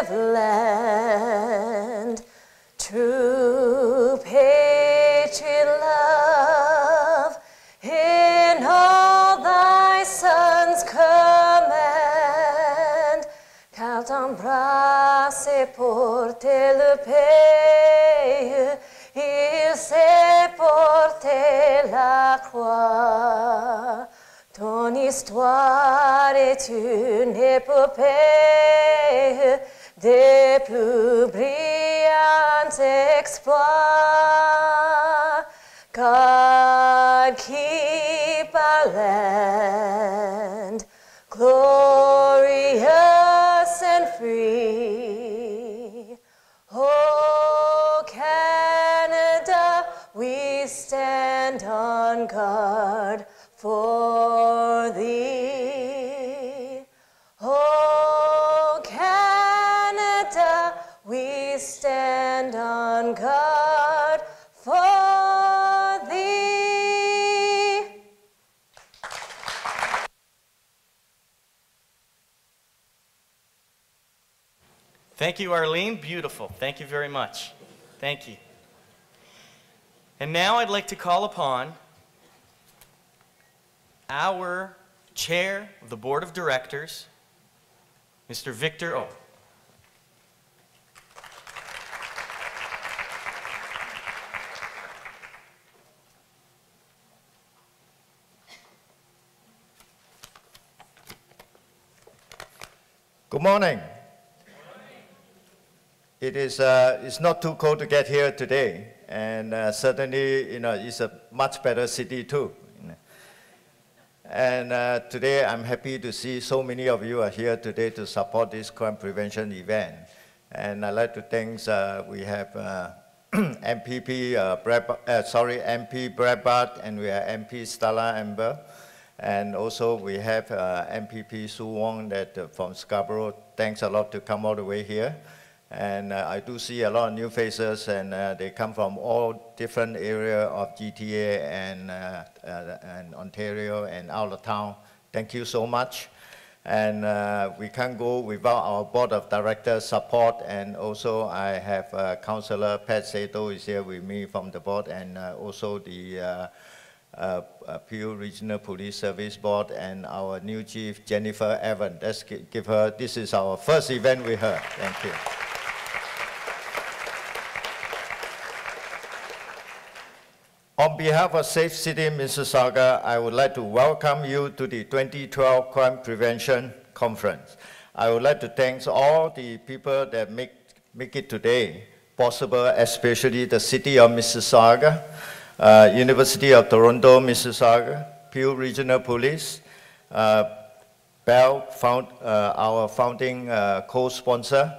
native land. True patriot love in all thy sons command, car t'embrasser, porter le pays, il sait porter la croix. Ton histoire est une épopée des plus brillants exploits. God keep our land glorious and free. Oh, Canada, we stand on guard for thee. Oh, Canada, we stand on guard for thee. Thank you, Arlene. Beautiful. Thank you very much. Thank you. And now I'd like to call upon our chair of the board of directors, Mr. Victor O. Good morning. It's not too cold to get here today, and certainly, it's a much better city too. And today, I'm happy to see so many of you are here today to support this crime prevention event. And I'd like to thank, we have MP Brabant, and we have MP Stella Amber. And also we have MPP Su Wong from Scarborough. Thanks a lot to come all the way here. And I do see a lot of new faces, and they come from all different areas of GTA and Ontario and out of town. Thank you so much. And we can't go without our board of directors support. And also I have Councillor Pat Sato is here with me from the board, and also the Peel Regional Police Service Board, and our new chief, Jennifer Evans. Let's give her, this is our first event with her. Thank you. On behalf of Safe City Mississauga, I would like to welcome you to the 2012 Crime Prevention Conference. I would like to thank all the people that make it today possible, especially the City of Mississauga, University of Toronto, Mississauga, Peel Regional Police, Bell, our founding co-sponsor,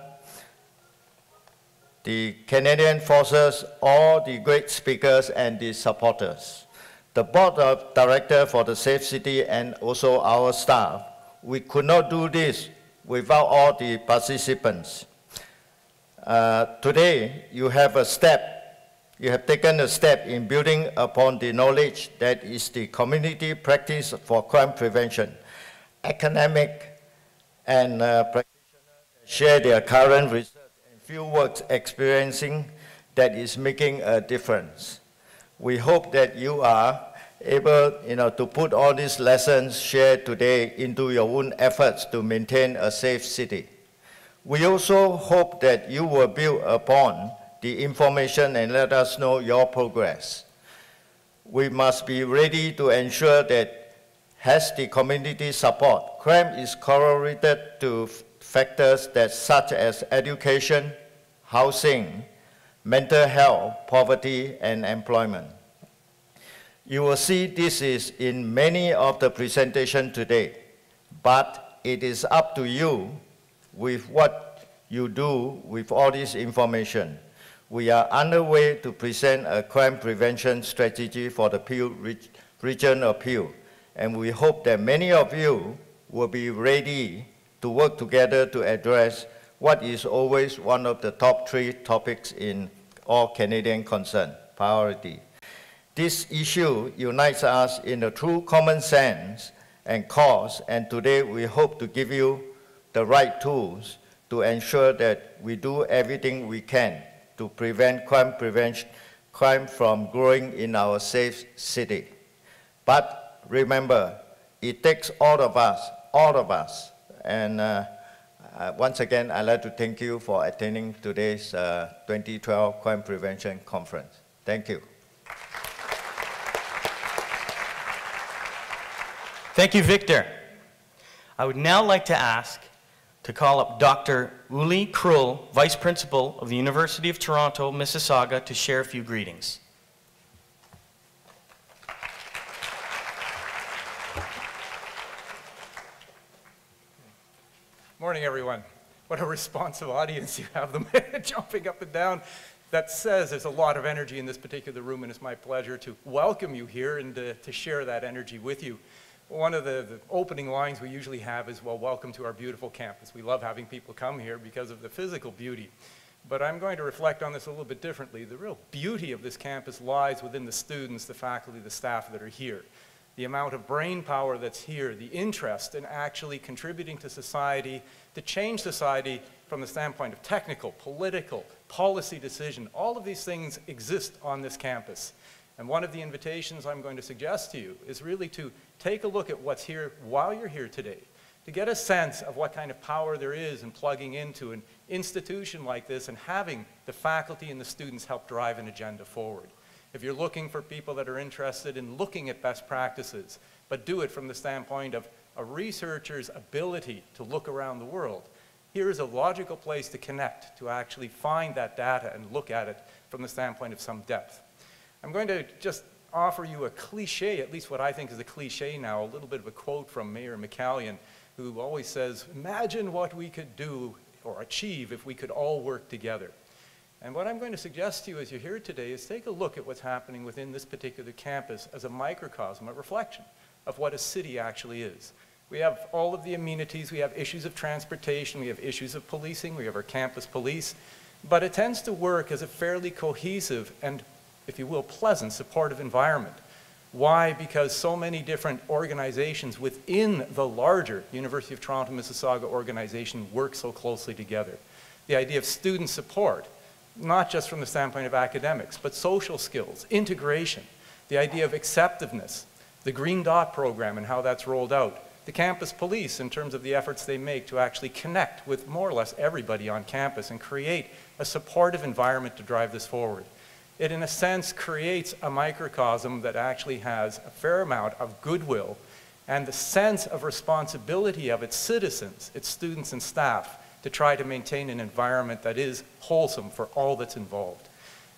the Canadian Forces, all the great speakers and the supporters, the board of directors for the Safe City, and also our staff. We could not do this without all the participants. Today, you have taken a step in building upon the knowledge that is the community practice for crime prevention. Academic and practitioners share their current research and fieldwork experiencing that is making a difference. We hope that you are able to put all these lessons shared today into your own efforts to maintain a safe city. We also hope that you will build upon the information and let us know your progress. We must be ready to ensure that has the community support. Crime is correlated to factors such as education, housing, mental health, poverty, and employment. You will see this is in many of the presentations today, but it is up to you with what you do with all this information. We are underway to present a crime prevention strategy for the Peel region of Peel, and we hope that many of you will be ready to work together to address what is always one of the top 3 topics in all Canadian concern, priority. This issue unites us in a true common sense and cause, and today we hope to give you the right tools to ensure that we do everything we can to prevent crime from growing in our safe city. But remember, it takes all of us. And once again, I'd like to thank you for attending today's 2012 Crime Prevention Conference. Thank you. Thank you, Victor. I would now like to ask to call up Dr. Uli Krull, Vice Principal of the University of Toronto, Mississauga, to share a few greetings. Morning, everyone. What a responsive audience you have, them jumping up and down. That says there's a lot of energy in this particular room, and it's my pleasure to welcome you here and to share that energy with you. One of the opening lines we usually have is, well, welcome to our beautiful campus. We love having people come here because of the physical beauty. But I'm going to reflect on this a little bit differently. The real beauty of this campus lies within the students, the faculty, the staff that are here. The amount of brain power that's here, the interest in actually contributing to society, to change society from the standpoint of technical, political, policy decision. All of these things exist on this campus. And one of the invitations I'm going to suggest to you is really to take a look at what's here while you're here today, to get a sense of what kind of power there is in plugging into an institution like this and having the faculty and the students help drive an agenda forward. If you're looking for people that are interested in looking at best practices, but do it from the standpoint of a researcher's ability to look around the world, here is a logical place to connect, to actually find that data and look at it from the standpoint of some depth. I'm going to just offer you a cliche, at least what I think is a cliche now, a little bit of a quote from Mayor McCallion, who always says, imagine what we could do or achieve if we could all work together. And what I'm going to suggest to you as you're here today is take a look at what's happening within this particular campus as a microcosm, a reflection of what a city actually is. We have all of the amenities, we have issues of transportation, we have issues of policing, we have our campus police, but it tends to work as a fairly cohesive and, if you will, pleasant, supportive environment. Why? Because so many different organizations within the larger University of Toronto Mississauga organization work so closely together. The idea of student support, not just from the standpoint of academics, but social skills, integration, the idea of acceptiveness, the Green Dot program and how that's rolled out, the campus police in terms of the efforts they make to actually connect with more or less everybody on campus and create a supportive environment to drive this forward. It, in a sense, creates a microcosm that actually has a fair amount of goodwill and the sense of responsibility of its citizens, its students and staff, to try to maintain an environment that is wholesome for all that's involved.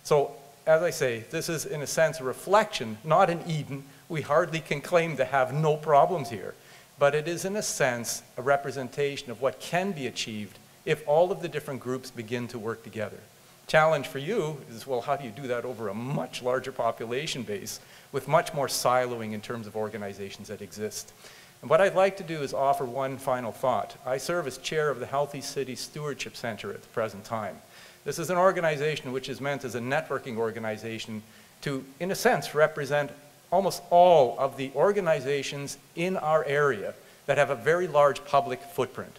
So, as I say, this is, in a sense, a reflection, not an Eden. We hardly can claim to have no problems here. But it is, in a sense, a representation of what can be achieved if all of the different groups begin to work together. Challenge for you is, well, how do you do that over a much larger population base with much more siloing in terms of organizations that exist? And what I'd like to do is offer one final thought. I serve as chair of the Healthy City Stewardship Center at the present time. This is an organization which is meant as a networking organization to, in a sense, represent almost all of the organizations in our area that have a very large public footprint.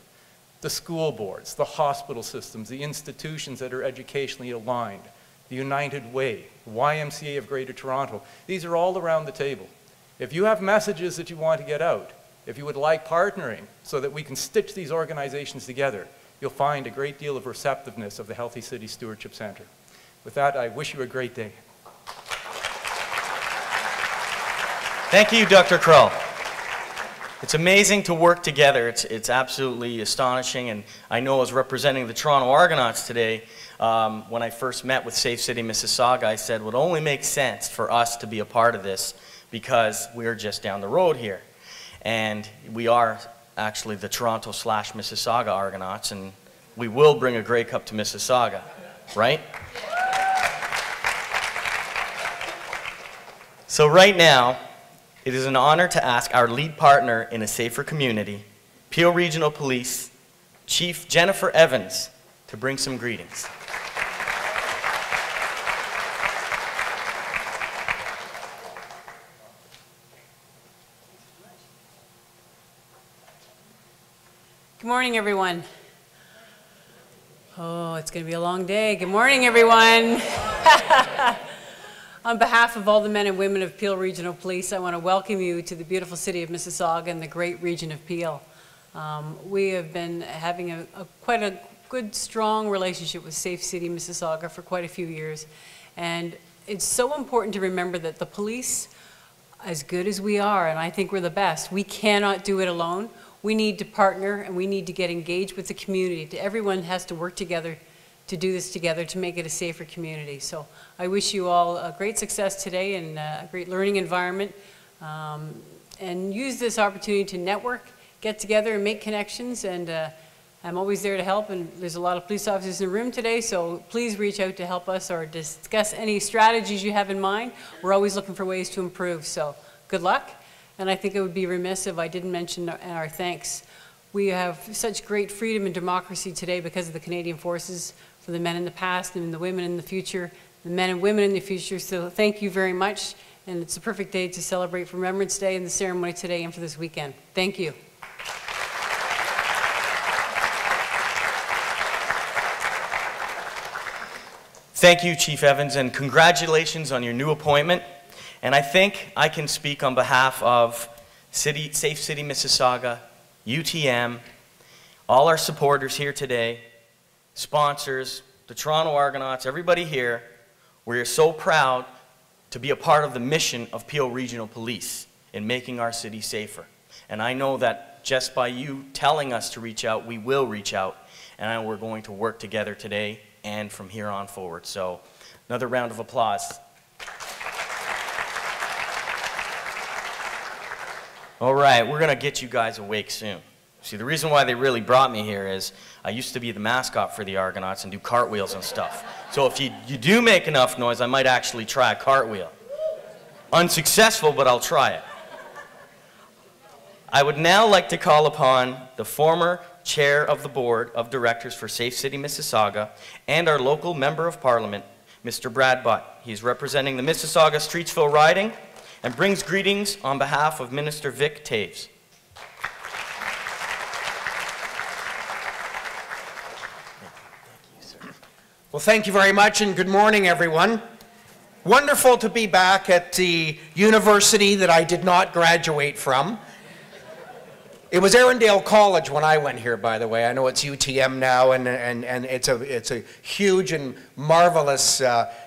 The school boards, the hospital systems, the institutions that are educationally aligned, the United Way, the YMCA of Greater Toronto. These are all around the table. If you have messages that you want to get out, if you would like partnering so that we can stitch these organizations together, you'll find a great deal of receptiveness of the Healthy City Stewardship Center. With that, I wish you a great day. Thank you, Dr. Krull. It's amazing to work together. It's absolutely astonishing, and I know as representing the Toronto Argonauts today, when I first met with Safe City Mississauga, I said it would only make sense for us to be a part of this because we're just down the road here. And we are actually the Toronto/Mississauga Argonauts, and we will bring a Grey Cup to Mississauga, right? So right now, it is an honor to ask our lead partner in A Safer Community, Peel Regional Police, Chief Jennifer Evans, to bring some greetings. Good morning, everyone. Oh, it's going to be a long day. Good morning, everyone. On behalf of all the men and women of Peel Regional Police, I want to welcome you to the beautiful city of Mississauga and the great region of Peel. We have been having quite a good, strong relationship with Safe City Mississauga for quite a few years. And it's so important to remember that the police, as good as we are, and I think we're the best, we cannot do it alone. We need to partner and we need to get engaged with the community. Everyone has to work together to do this together to make it a safer community. So I wish you all a great success today and a great learning environment. And use this opportunity to network, get together and make connections. And I'm always there to help, and there's a lot of police officers in the room today, so please reach out to help us or discuss any strategies you have in mind. We're always looking for ways to improve, so good luck. And I think it would be remiss if I didn't mention our thanks. We have such great freedom and democracy today because of the Canadian Forces, for the men in the past and the women in the future, the men and women in the future. So thank you very much, and it's a perfect day to celebrate Remembrance Day and the ceremony today and for this weekend. Thank you. Thank you, Chief Evans, and congratulations on your new appointment. And I think I can speak on behalf of Safe City Mississauga, UTM, all our supporters here today, sponsors, the Toronto Argonauts, everybody here. We are so proud to be a part of the mission of Peel Regional Police in making our city safer. And I know that just by you telling us to reach out, we will reach out, and we're going to work together today and from here on forward. So another round of applause. All right, we're gonna get you guys awake soon. See, the reason why they really brought me here is I used to be the mascot for the Argonauts and do cartwheels and stuff. So if you do make enough noise, I might actually try a cartwheel. Unsuccessful, but I'll try it. I would now like to call upon the former Chair of the Board of Directors for Safe City Mississauga and our local Member of Parliament, Mr. Brad Butt. He's representing the Mississauga Streetsville riding and brings greetings on behalf of Minister Vic Taves. Well, thank you very much, and good morning, everyone. Wonderful to be back at the university that I did not graduate from. It was Arundel College when I went here, by the way. I know it's UTM now, and it's a huge and marvelous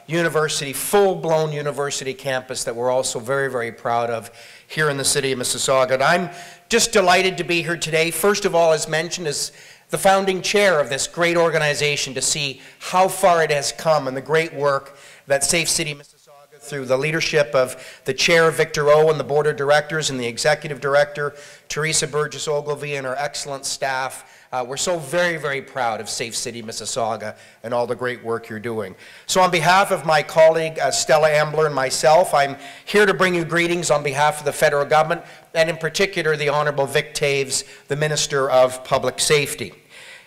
university, full-blown university campus that we're also very, very proud of here in the city of Mississauga. And I'm just delighted to be here today. First of all, as mentioned, as the founding chair of this great organization, to see how far it has come and the great work that Safe City Mississauga, through the leadership of the chair, Victor O, and the board of directors and the executive director, Teresa Burgess-Ogilvie, and our excellent staff. We're so very, very proud of Safe City Mississauga and all the great work you're doing. So on behalf of my colleague Stella Ambler and myself, I'm here to bring you greetings on behalf of the federal government, and in particular the Honourable Vic Taves, the Minister of Public Safety.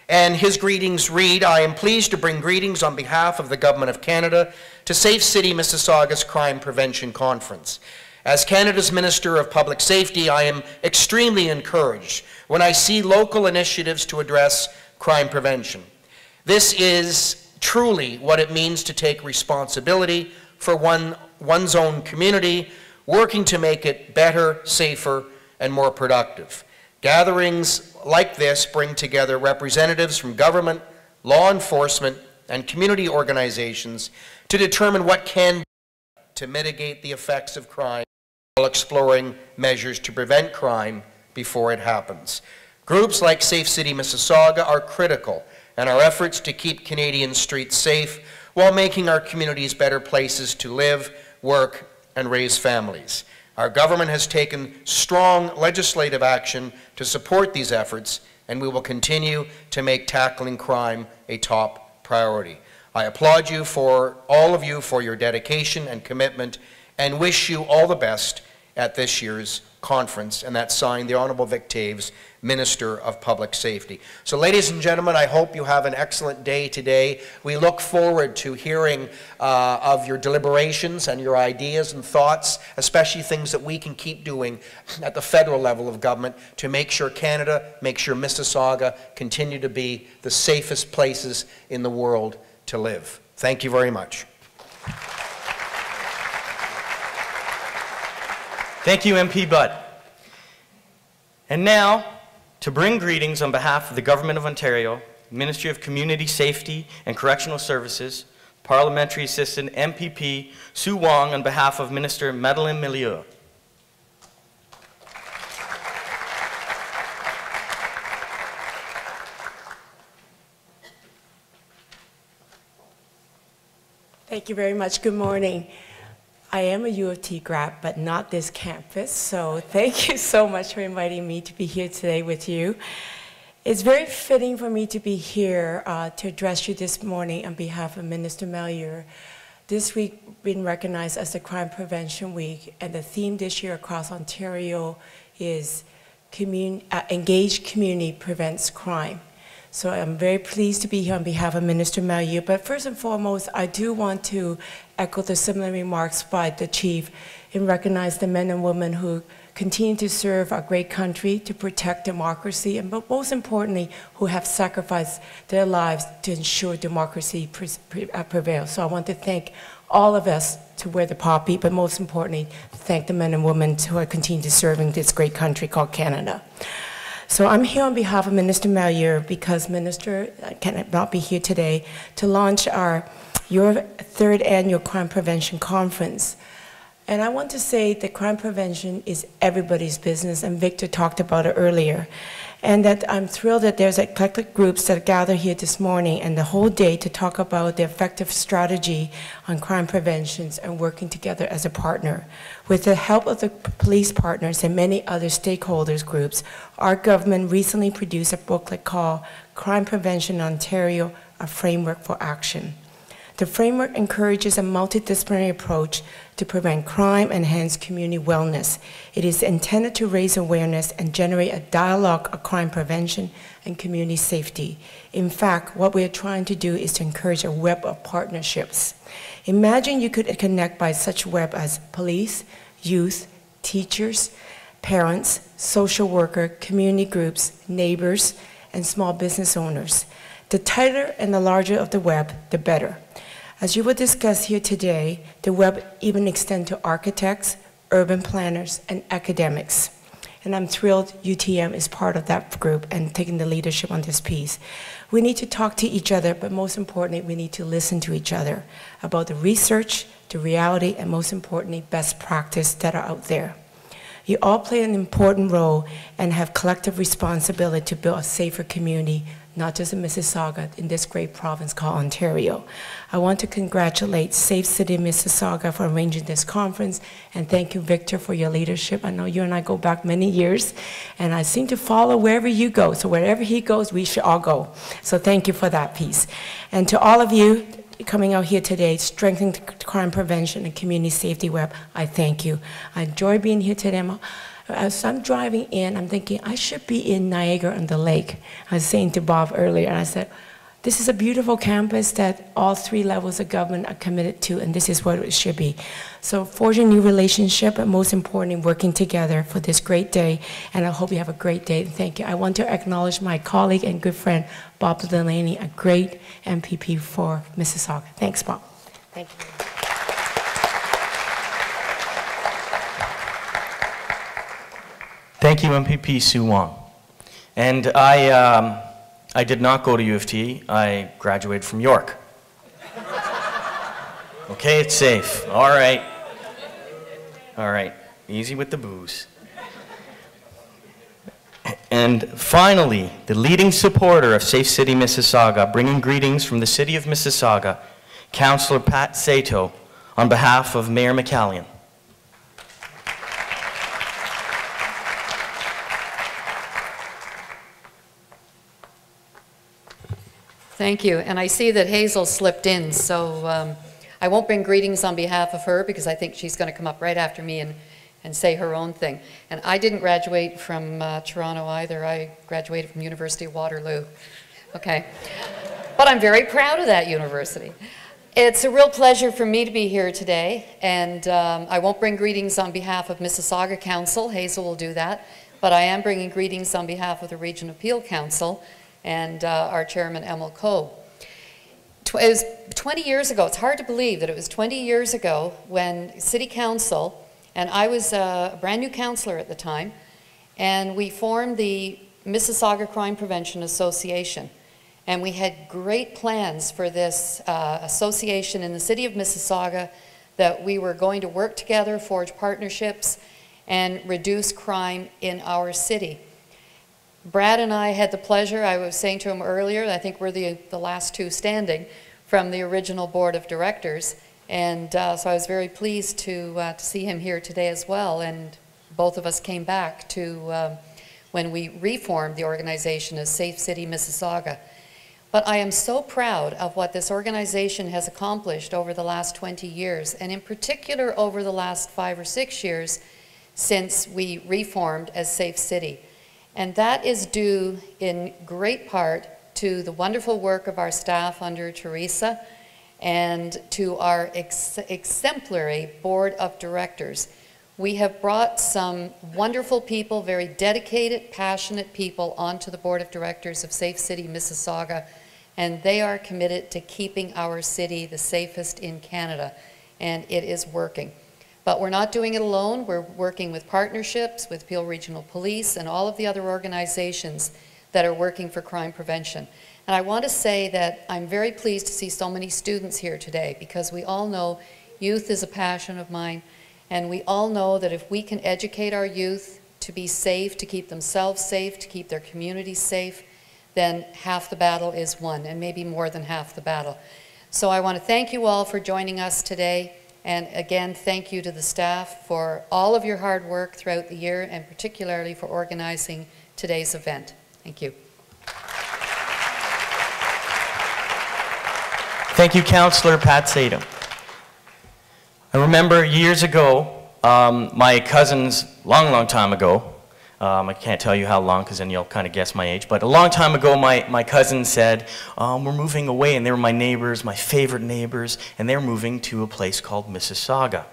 And his greetings read, I am pleased to bring greetings on behalf of the Government of Canada to Safe City Mississauga's Crime Prevention Conference. As Canada's Minister of Public Safety, I am extremely encouraged when I see local initiatives to address crime prevention. This is truly what it means to take responsibility for one's own community, working to make it better, safer, and more productive. Gatherings like this bring together representatives from government, law enforcement, and community organizations to determine what can be done to mitigate the effects of crime while exploring measures to prevent crime before it happens. Groups like Safe City Mississauga are critical in our efforts to keep Canadian streets safe while making our communities better places to live, work, and raise families. Our government has taken strong legislative action to support these efforts, and we will continue to make tackling crime a top priority. I applaud you all of you for your dedication and commitment, and wish you all the best at this year's conference, and that's signed the Honourable Vic Taves, Minister of Public Safety. So ladies and gentlemen, I hope you have an excellent day today. We look forward to hearing of your deliberations and your ideas and thoughts, especially things that we can keep doing at the federal level of government to make sure Canada, make sure Mississauga continue to be the safest places in the world to live. Thank you very much. Thank you, MP Butt. And now, to bring greetings on behalf of the Government of Ontario, Ministry of Community Safety and Correctional Services, Parliamentary Assistant MPP Sue Wong on behalf of Minister Madeleine Milieu. Thank you very much. Good morning. I am a U of T grad, but not this campus, so thank you so much for inviting me to be here today with you. It's very fitting for me to be here to address you this morning on behalf of Minister Milieu. This week been recognized as the Crime Prevention Week, and the theme this year across Ontario is Engaged Community Prevents Crime. So I'm very pleased to be here on behalf of Minister Milieu. But first and foremost, I do want to echo the similar remarks by the Chief and recognize the men and women who continue to serve our great country to protect democracy, and but most importantly, who have sacrificed their lives to ensure democracy prevails. So I want to thank all of us to wear the poppy, but most importantly, thank the men and women who are continuing to serve in this great country called Canada. So I'm here on behalf of Minister Milieu because Minister cannot be here today to launch your third annual Crime Prevention Conference. And I want to say that crime prevention is everybody's business, and Victor talked about it earlier. And that I'm thrilled that there's eclectic groups that gather here this morning and the whole day to talk about the effective strategy on crime preventions and working together as a partner. With the help of the police partners and many other stakeholders groups, our government recently produced a booklet called Crime Prevention Ontario, a Framework for Action. The framework encourages a multidisciplinary approach to prevent crime and enhance community wellness. It is intended to raise awareness and generate a dialogue of crime prevention and community safety. In fact, what we are trying to do is to encourage a web of partnerships. Imagine you could connect by such web as police, youth, teachers, parents, social worker, community groups, neighbors, and small business owners. The tighter and the larger of the web, the better. As you will discuss here today, the web even extends to architects, urban planners, and academics. And I'm thrilled UTM is part of that group and taking the leadership on this piece. We need to talk to each other, but most importantly, we need to listen to each other about the research, the reality, and most importantly, best practice that are out there. You all play an important role and have collective responsibility to build a safer community, not just in Mississauga, in this great province called Ontario. I want to congratulate Safe City Mississauga for arranging this conference, and thank you, Victor, for your leadership. I know you and I go back many years, and I seem to follow wherever you go, so wherever he goes, we should all go. So thank you for that piece. And to all of you coming out here today, strengthening crime prevention and community safety web, I thank you. I enjoy being here today. As I'm driving in, I'm thinking, I should be in Niagara-on-the-Lake. I was saying to Bob earlier, and I said, this is a beautiful campus that all three levels of government are committed to, and this is what it should be. So forging new relationship, but most importantly, working together for this great day, and I hope you have a great day. Thank you. I want to acknowledge my colleague and good friend, Bob Delaney, a great MPP for Mississauga. Thanks, Bob. Thank you. Thank you, MPP Sue Wong. And I did not go to U of T. I graduated from York. Okay, it's safe. All right. All right. Easy with the booze. And finally, the leading supporter of Safe City Mississauga, bringing greetings from the City of Mississauga, Councillor Pat Sato, on behalf of Mayor McCallion. Thank you. And I see that Hazel slipped in, so I won't bring greetings on behalf of her because I think she's going to come up right after me and say her own thing. And I didn't graduate from Toronto either. I graduated from University of Waterloo. Okay. But I'm very proud of that university. It's a real pleasure for me to be here today, and I won't bring greetings on behalf of Mississauga Council. Hazel will do that. But I am bringing greetings on behalf of the Region Appeal Council and our chairman, Emil Coe. It was 20 years ago. It's hard to believe that it was 20 years ago when City Council, and I was a brand new councillor at the time, and we formed the Mississauga Crime Prevention Association. And we had great plans for this association in the city of Mississauga, that we were going to work together, forge partnerships, and reduce crime in our city. Brad and I had the pleasure, I was saying to him earlier, I think we're the last two standing from the original board of directors, and so I was very pleased to see him here today as well, and both of us came back to when we reformed the organization as Safe City Mississauga. But I am so proud of what this organization has accomplished over the last 20 years, and in particular over the last 5 or 6 years since we reformed as Safe City. And that is due in great part to the wonderful work of our staff under Teresa and to our exemplary board of directors. We have brought some wonderful people, very dedicated, passionate people onto the board of directors of Safe City Mississauga, and they are committed to keeping our city the safest in Canada, and it is working. But we're not doing it alone. We're working with partnerships with Peel Regional Police and all of the other organizations that are working for crime prevention. And I want to say that I'm very pleased to see so many students here today, because we all know youth is a passion of mine, and we all know that if we can educate our youth to be safe, to keep themselves safe, to keep their communities safe, then half the battle is won, and maybe more than half the battle. So I want to thank you all for joining us today. And again, thank you to the staff for all of your hard work throughout the year, and particularly for organizing today's event. Thank you. Thank you, Councillor Pat Sadum. I remember years ago, my cousins, long time ago, I can't tell you how long because then you'll kind of guess my age, but a long time ago my cousin said, we're moving away, and they were my neighbors, my favorite neighbors, and they're moving to a place called Mississauga.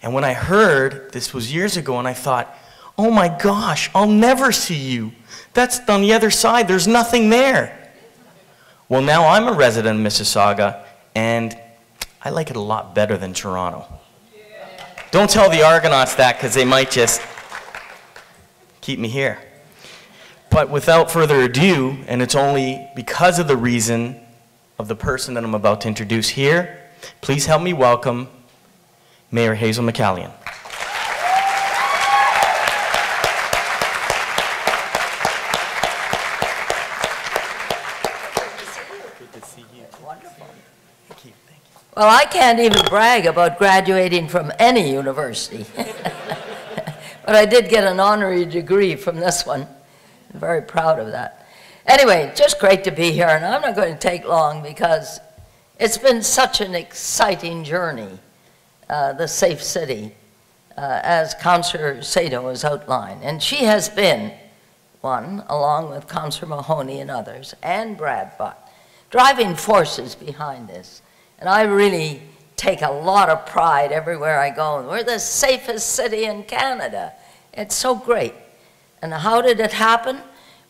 And when I heard, this was years ago, and I thought, oh my gosh, I'll never see you. That's on the other side, there's nothing there. Well, now I'm a resident of Mississauga, and I like it a lot better than Toronto. Don't tell the Argonauts that, because they might just keep me here. But without further ado, and it's only because of the reason of the person that I'm about to introduce here, please help me welcome Mayor Hazel McCallion. Well, I can't even brag about graduating from any university. But I did get an honorary degree from this one. I'm very proud of that. Anyway, just great to be here, and I'm not going to take long because it's been such an exciting journey, the Safe City, as Councillor Sadum has outlined. And she has been one, along with Councillor Mahoney and others, and Brad Butt, driving forces behind this. And I really take a lot of pride everywhere I go. We're the safest city in Canada. It's so great. And how did it happen?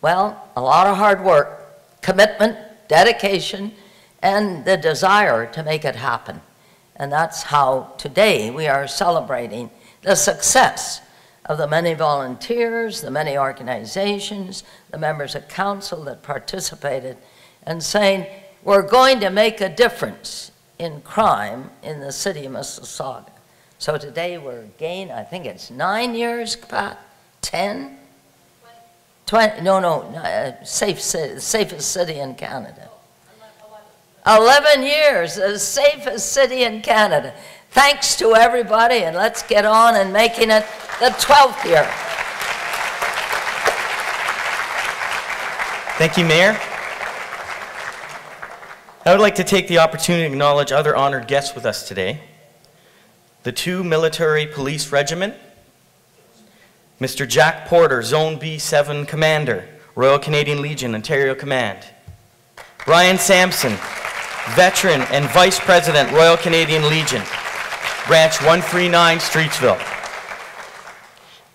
Well, a lot of hard work, commitment, dedication, and the desire to make it happen. And that's how today we are celebrating the success of the many volunteers, the many organizations, the members of council that participated, and saying, we're going to make a difference in crime in the city of Mississauga. So today we're again, I think it's 9 years, Pat? 10? 20, no, safest city in Canada. 11 years, the safest city in Canada. Thanks to everybody, and let's get on and making it the 12th year. Thank you, Mayor. I would like to take the opportunity to acknowledge other honored guests with us today. The 2 military police regiment Mr. Jack Porter, Zone B7 Commander, Royal Canadian Legion, Ontario Command. Brian Sampson, Veteran and Vice President, Royal Canadian Legion, Branch 139, Streetsville.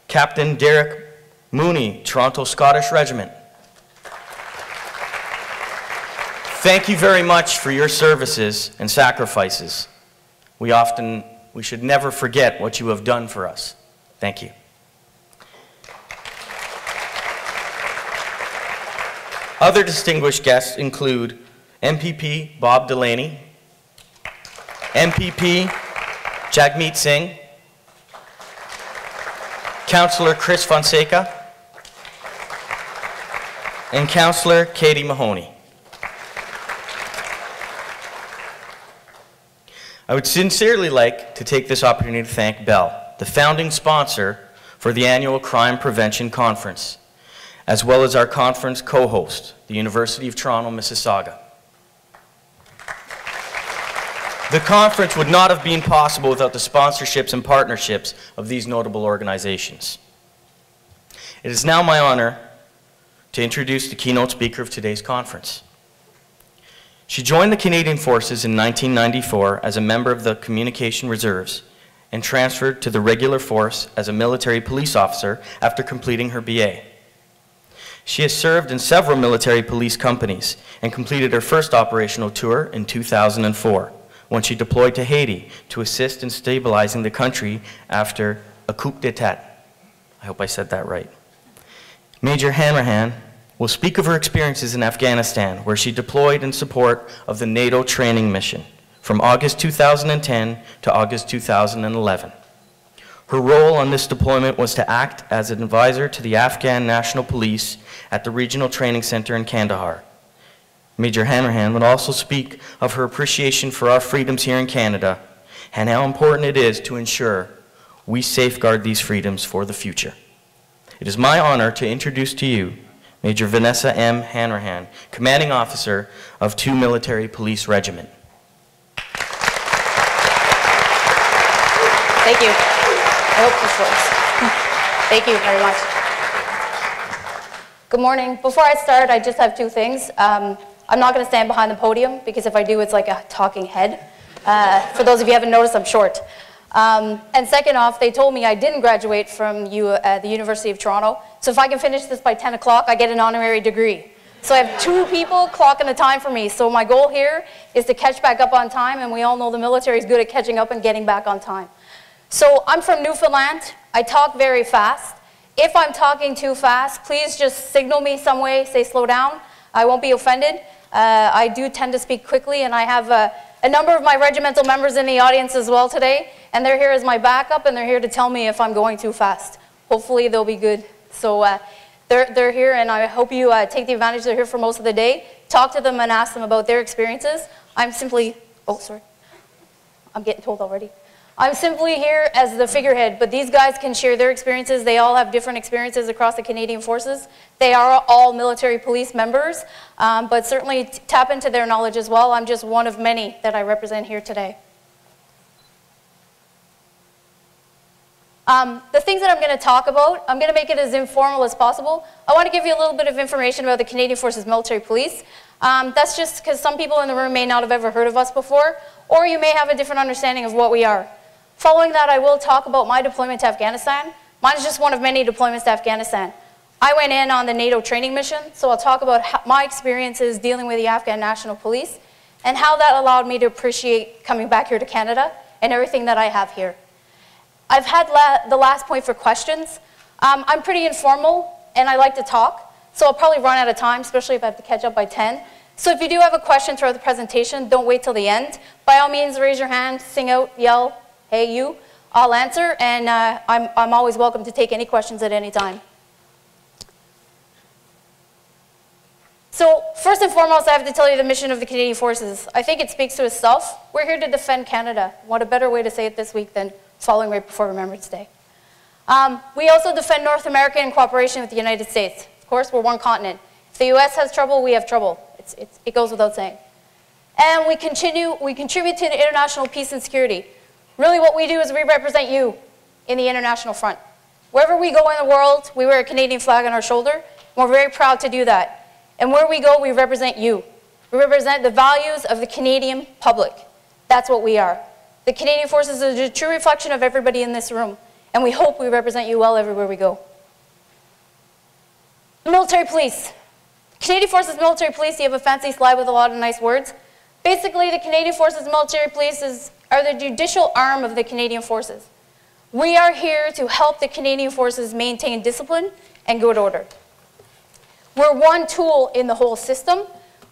Captain Derek Mooney, Toronto Scottish Regiment. Thank you very much for your services and sacrifices. We should never forget what you have done for us. Thank you. Other distinguished guests include MPP Bob Delaney, MPP Jagmeet Singh, Councillor Chris Fonseca, and Councillor Katie Mahoney. I would sincerely like to take this opportunity to thank Bell, the founding sponsor for the annual Crime Prevention Conference, as well as our conference co-host, the University of Toronto, Mississauga. The conference would not have been possible without the sponsorships and partnerships of these notable organizations. It is now my honor to introduce the keynote speaker of today's conference. She joined the Canadian Forces in 1994 as a member of the Communication Reserves and transferred to the regular force as a military police officer after completing her BA. She has served in several military police companies and completed her first operational tour in 2004 when she deployed to Haiti to assist in stabilizing the country after a coup d'etat. I hope I said that right. Major Hanrahan will speak of her experiences in Afghanistan, where she deployed in support of the NATO Training Mission from August 2010 to August 2011. Her role on this deployment was to act as an advisor to the Afghan National Police at the Regional Training Center in Kandahar. Major Hanrahan would also speak of her appreciation for our freedoms here in Canada and how important it is to ensure we safeguard these freedoms for the future. It is my honor to introduce to you Major Vanessa M. Hanrahan, Commanding Officer of 2 Military Police Regiment. Thank you. I hope this works. Thank you very much. Good morning. Before I start, I just have 2 things. I'm not going to stand behind the podium because if I do, it's like a talking head. For those of you who haven't noticed, I'm short. And second off, they told me I didn't graduate from the University of Toronto. So if I can finish this by 10 o'clock, I get an honorary degree. So I have 2 people clocking the time for me. So my goal here is to catch back up on time, and we all know the military is good at catching up and getting back on time. So I'm from Newfoundland. I talk very fast. If I'm talking too fast, please just signal me some way, say slow down. I won't be offended. I do tend to speak quickly, and I have a number of my regimental members in the audience as well today, and they're here as my backup, and they're here to tell me if I'm going too fast. Hopefully they'll be good. So they're here, and I hope you take the advantage they're here for most of the day. Talk to them and ask them about their experiences. I'm simply, oh, sorry. I'm getting told already. I'm simply here as the figurehead, but these guys can share their experiences. They all have different experiences across the Canadian Forces. They are all military police members, but certainly tap into their knowledge as well. I'm just one of many that I represent here today. The things that I'm going to talk about, I'm going to make it as informal as possible. I want to give you a little bit of information about the Canadian Forces Military Police. That's just because some people in the room may not have ever heard of us before, or you may have a different understanding of what we are. Following that, I will talk about my deployment to Afghanistan. Mine is just one of many deployments to Afghanistan. I went in on the NATO Training Mission, so I'll talk about my experiences dealing with the Afghan National Police and how that allowed me to appreciate coming back here to Canada and everything that I have here. I've had the last point for questions. I'm pretty informal and I like to talk, so I'll probably run out of time, especially if I have to catch up by 10. So if you do have a question throughout the presentation, don't wait till the end. By all means, raise your hand, sing out, yell, hey you. I'll answer, and I'm always welcome to take any questions at any time. So first and foremost, I have to tell you the mission of the Canadian Forces. I think it speaks to itself. We're here to defend Canada. What a better way to say it this week than following right before Remembrance Day. We also defend North America in cooperation with the United States. Of course, we're one continent. If the US has trouble, we have trouble. It goes without saying. And we contribute to the international peace and security. Really what we do is we represent you in the international front. Wherever we go in the world, we wear a Canadian flag on our shoulder. We're very proud to do that. And where we go, we represent you. We represent the values of the Canadian public. That's what we are. The Canadian Forces is a true reflection of everybody in this room, and we hope we represent you well everywhere we go. The military police. Canadian Forces Military Police, you have a fancy slide with a lot of nice words. Basically, the Canadian Forces Military Police are the judicial arm of the Canadian Forces. We are here to help the Canadian Forces maintain discipline and good order. We're one tool in the whole system,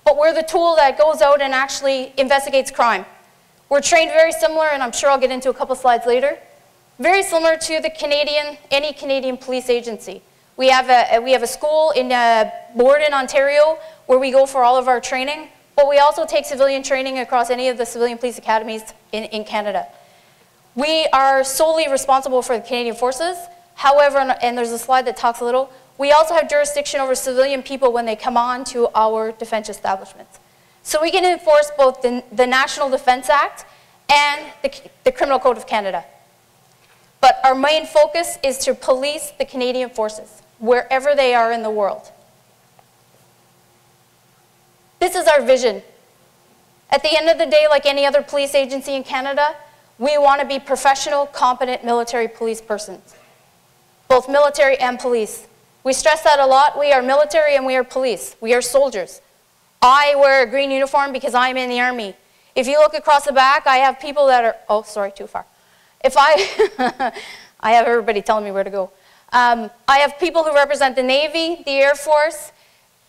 but we're the tool that goes out and actually investigates crime. We're trained very similar, and I'm sure I'll get into a couple slides later, very similar to the any Canadian police agency. We have a school in Borden, Ontario, where we go for all of our training, but we also take civilian training across any of the civilian police academies in Canada. We are solely responsible for the Canadian Forces. However, and there's a slide that talks a little, we also have jurisdiction over civilian people when they come on to our defense establishments. So we can enforce both the National Defence Act and the Criminal Code of Canada. But our main focus is to police the Canadian Forces, wherever they are in the world. This is our vision. At the end of the day, like any other police agency in Canada, we want to be professional, competent military police persons, both military and police. We stress that a lot. We are military and we are police. We are soldiers. I wear a green uniform because I'm in the Army. If you look across the back, I have people that are, oh, sorry, too far. If I have everybody telling me where to go. I have people who represent the Navy, the Air Force,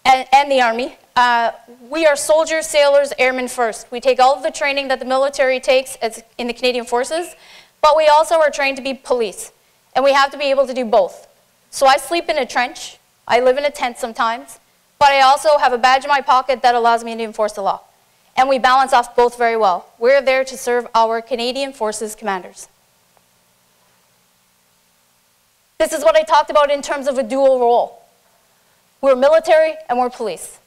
and the Army. We are soldiers, sailors, airmen first. We take all of the training that the military takes in the Canadian Forces, but we also are trained to be police, and we have to be able to do both. So I sleep in a trench, I live in a tent sometimes, but I also have a badge in my pocket that allows me to enforce the law. And we balance off both very well. We're there to serve our Canadian Forces commanders. This is what I talked about in terms of a dual role. We're military and we're police.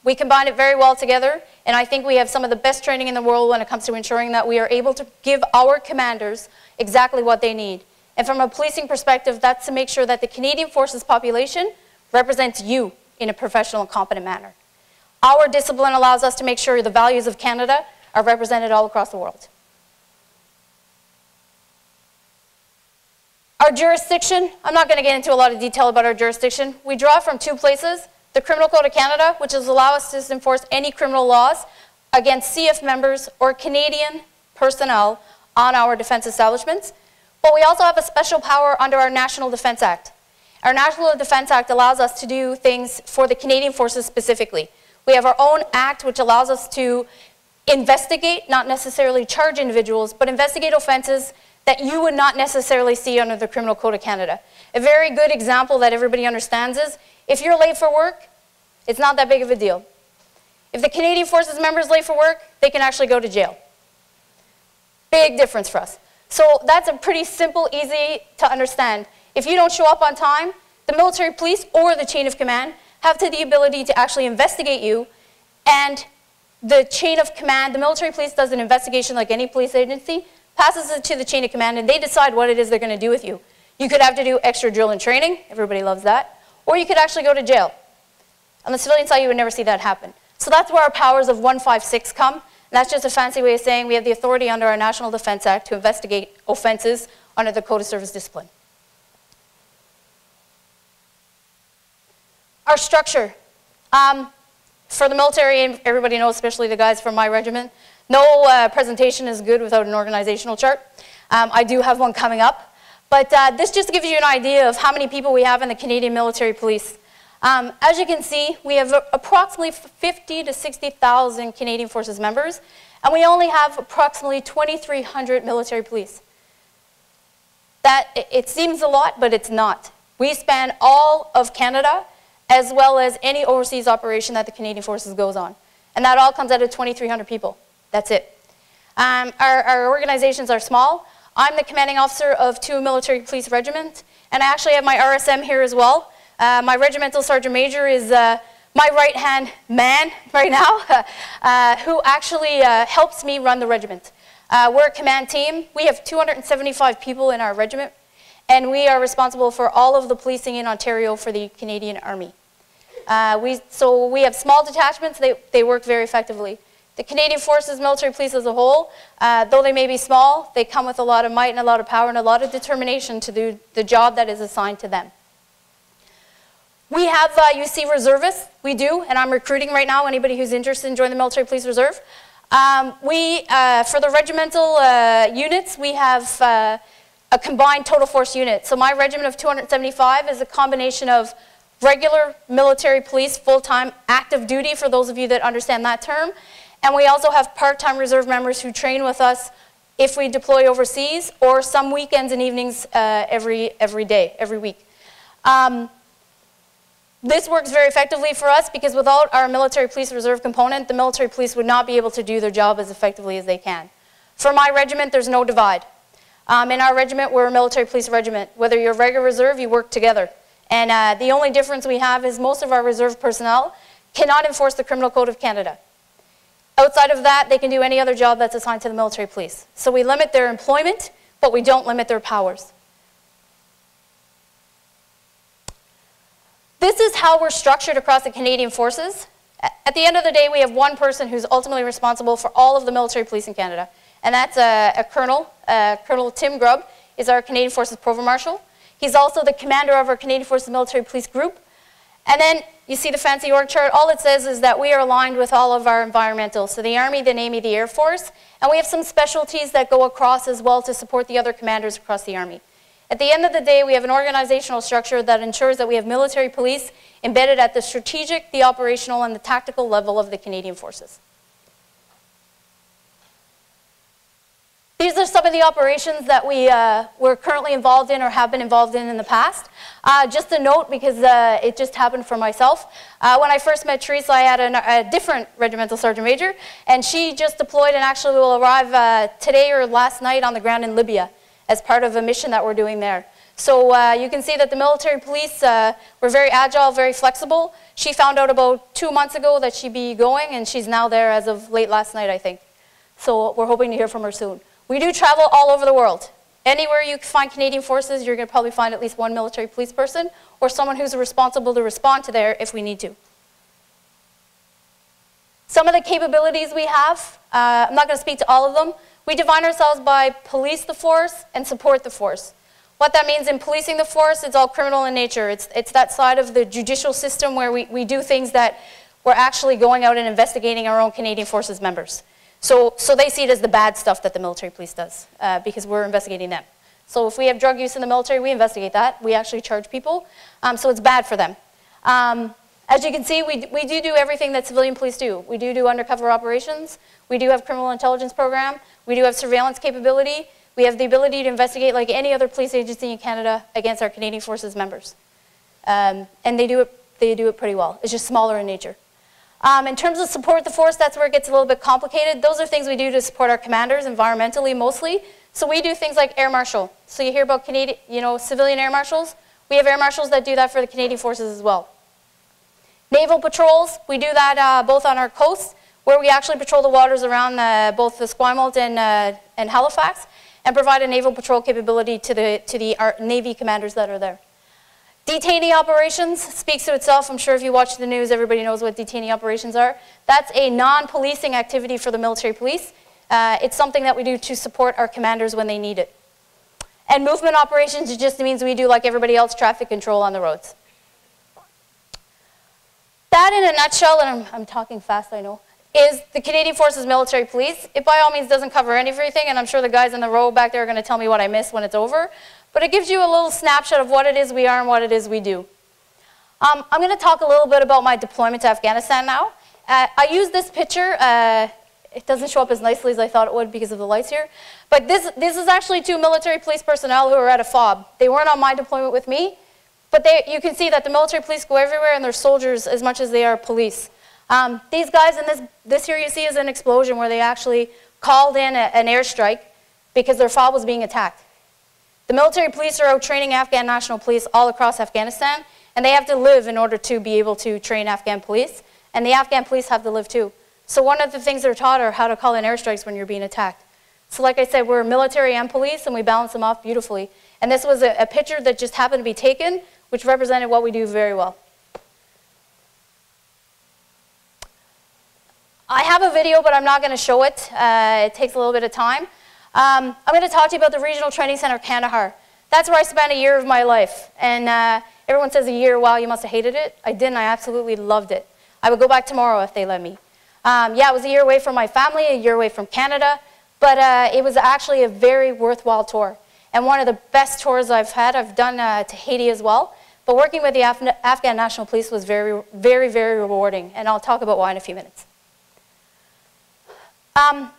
We combine it very well together, and I think we have some of the best training in the world when it comes to ensuring that we are able to give our commanders exactly what they need. And from a policing perspective, that's to make sure that the Canadian Forces population represents you in a professional and competent manner. Our discipline allows us to make sure the values of Canada are represented all across the world. Our jurisdiction, I'm not going to get into a lot of detail about our jurisdiction. We draw from two places. The Criminal Code of Canada, which allows us to enforce any criminal laws against CF members or Canadian personnel on our defense establishments. But we also have a special power under our National Defence Act. Our National Defence Act allows us to do things for the Canadian Forces specifically. We have our own act which allows us to investigate, not necessarily charge individuals, but investigate offenses that you would not necessarily see under the Criminal Code of Canada. A very good example that everybody understands is, if you're late for work, it's not that big of a deal. If the Canadian Forces member is late for work, they can actually go to jail. Big difference for us. So that's a pretty simple, easy to understand. If you don't show up on time, the military police or the chain of command have the ability to actually investigate you, and the chain of command, the military police does an investigation like any police agency, passes it to the chain of command, and they decide what it is they're going to do with you. You could have to do extra drill and training, everybody loves that, or you could actually go to jail. On the civilian side, you would never see that happen. So that's where our powers of 156 come, and that's just a fancy way of saying we have the authority under our National Defence Act to investigate offenses under the Code of Service Discipline. Our structure. For the military, and everybody knows, especially the guys from my regiment, no presentation is good without an organizational chart. I do have one coming up. But this just gives you an idea of how many people we have in the Canadian Military Police. As you can see, we have approximately 50 to 60,000 Canadian Forces members, and we only have approximately 2,300 military police. It seems a lot, but it's not. We span all of Canada, as well as any overseas operation that the Canadian Forces goes on. And that all comes out of 2,300 people. That's it. Our organizations are small. I'm the commanding officer of 2 military police regiments, and I actually have my RSM here as well. My regimental sergeant major is my right-hand man right now, who actually helps me run the regiment. We're a command team. We have 275 people in our regiment, and we are responsible for all of the policing in Ontario for the Canadian Army. So we have small detachments, they work very effectively. The Canadian Forces, military police as a whole, though they may be small, they come with a lot of might and a lot of power and a lot of determination to do the job that is assigned to them. We have, you see reservists, we do, and I'm recruiting right now anybody who's interested in joining the Military Police Reserve. For the regimental units, we have a combined total force unit. So my regiment of 275 is a combination of regular military police, full-time active duty, for those of you that understand that term. And we also have part-time reserve members who train with us if we deploy overseas, or some weekends and evenings every week. This works very effectively for us because without our military police reserve component, the military police would not be able to do their job as effectively as they can. For my regiment, there's no divide. In our regiment, we're a military police regiment. Whether you're regular reserve, you work together. And the only difference we have is most of our reserve personnel cannot enforce the Criminal Code of Canada. Outside of that, they can do any other job that's assigned to the military police. So we limit their employment, but we don't limit their powers. This is how we're structured across the Canadian Forces. At the end of the day, we have one person who's ultimately responsible for all of the military police in Canada, and that's a colonel. Colonel Tim Grubb is our Canadian Forces Provost Marshal. He's also the commander of our Canadian Forces Military Police Group. And then you see the fancy org chart. All it says is that we are aligned with all of our environmental. So the Army, the Navy, the Air Force. And we have some specialties that go across as well to support the other commanders across the Army. At the end of the day, we have an organizational structure that ensures that we have military police embedded at the strategic, the operational, and the tactical level of the Canadian Forces. These are some of the operations that we're currently involved in or have been involved in the past. Just a note, because it just happened for myself. When I first met Teresa, I had a different regimental sergeant major, and she just deployed and actually will arrive today or last night on the ground in Libya as part of a mission that we're doing there. So you can see that the military police were very agile, very flexible. She found out about 2 months ago that she'd be going, and she's now there as of late last night, I think. So we're hoping to hear from her soon. We do travel all over the world. Anywhere you find Canadian Forces, you're going to probably find at least one military police person or someone who's responsible to respond to there if we need to. Some of the capabilities we have, I'm not going to speak to all of them. We define ourselves by police the force and support the force. What that means in policing the force, it's all criminal in nature. It's that side of the judicial system where we do things that we're actually going out and investigating our own Canadian Forces members. So they see it as the bad stuff that the military police does because we're investigating them. So if we have drug use in the military, we investigate that. We actually charge people. So it's bad for them. As you can see, we do everything that civilian police do. We do undercover operations. We do have criminal intelligence program. We do have surveillance capability. We have the ability to investigate like any other police agency in Canada against our Canadian Forces members. And they do it pretty well. It's just smaller in nature. In terms of support the force, that's where it gets a little bit complicated. Those are things we do to support our commanders environmentally mostly. So we do things like air marshal. So you hear about Canadian, civilian air marshals. We have air marshals that do that for the Canadian Forces as well. Naval patrols, we do that both on our coast, where we actually patrol the waters around both the Esquimalt and Halifax, and provide a naval patrol capability to the Navy commanders that are there. Detainee operations speaks to itself. I'm sure if you watch the news, everybody knows what detainee operations are. That's a non-policing activity for the military police. It's something that we do to support our commanders when they need it. And movement operations, it just means we do, like everybody else, traffic control on the roads. That in a nutshell, and I'm talking fast, I know, is the Canadian Forces Military Police. It by all means doesn't cover everything, and I'm sure the guys in the row back there are going to tell me what I missed when it's over. But it gives you a little snapshot of what it is we are and what it is we do. I'm going to talk a little bit about my deployment to Afghanistan now. I use this picture. It doesn't show up as nicely as I thought it would because of the lights here. But this is actually 2 military police personnel who are at a FOB. They weren't on my deployment with me, but you can see that the military police go everywhere and they're soldiers as much as they are police. These guys, and this here you see is an explosion where they actually called in an airstrike because their FOB was being attacked. The military police are out training Afghan National Police all across Afghanistan, and they have to live in order to be able to train Afghan police, and the Afghan police have to live too. So one of the things they're taught are how to call in airstrikes when you're being attacked. So like I said, we're military and police, and we balance them off beautifully. And this was a picture that just happened to be taken, which represented what we do very well. I have a video, but I'm not going to show it. It takes a little bit of time. I'm going to talk to you about the Regional Training Center, Kandahar. That's where I spent a year of my life. And everyone says a year, wow, you must have hated it. I didn't. I absolutely loved it. I would go back tomorrow if they let me. Yeah, it was a year away from my family, a year away from Canada, but it was actually a very worthwhile tour. And one of the best tours I've had. I've done to Haiti as well. But working with the Afghan National Police was very, very, very rewarding. And I'll talk about why in a few minutes.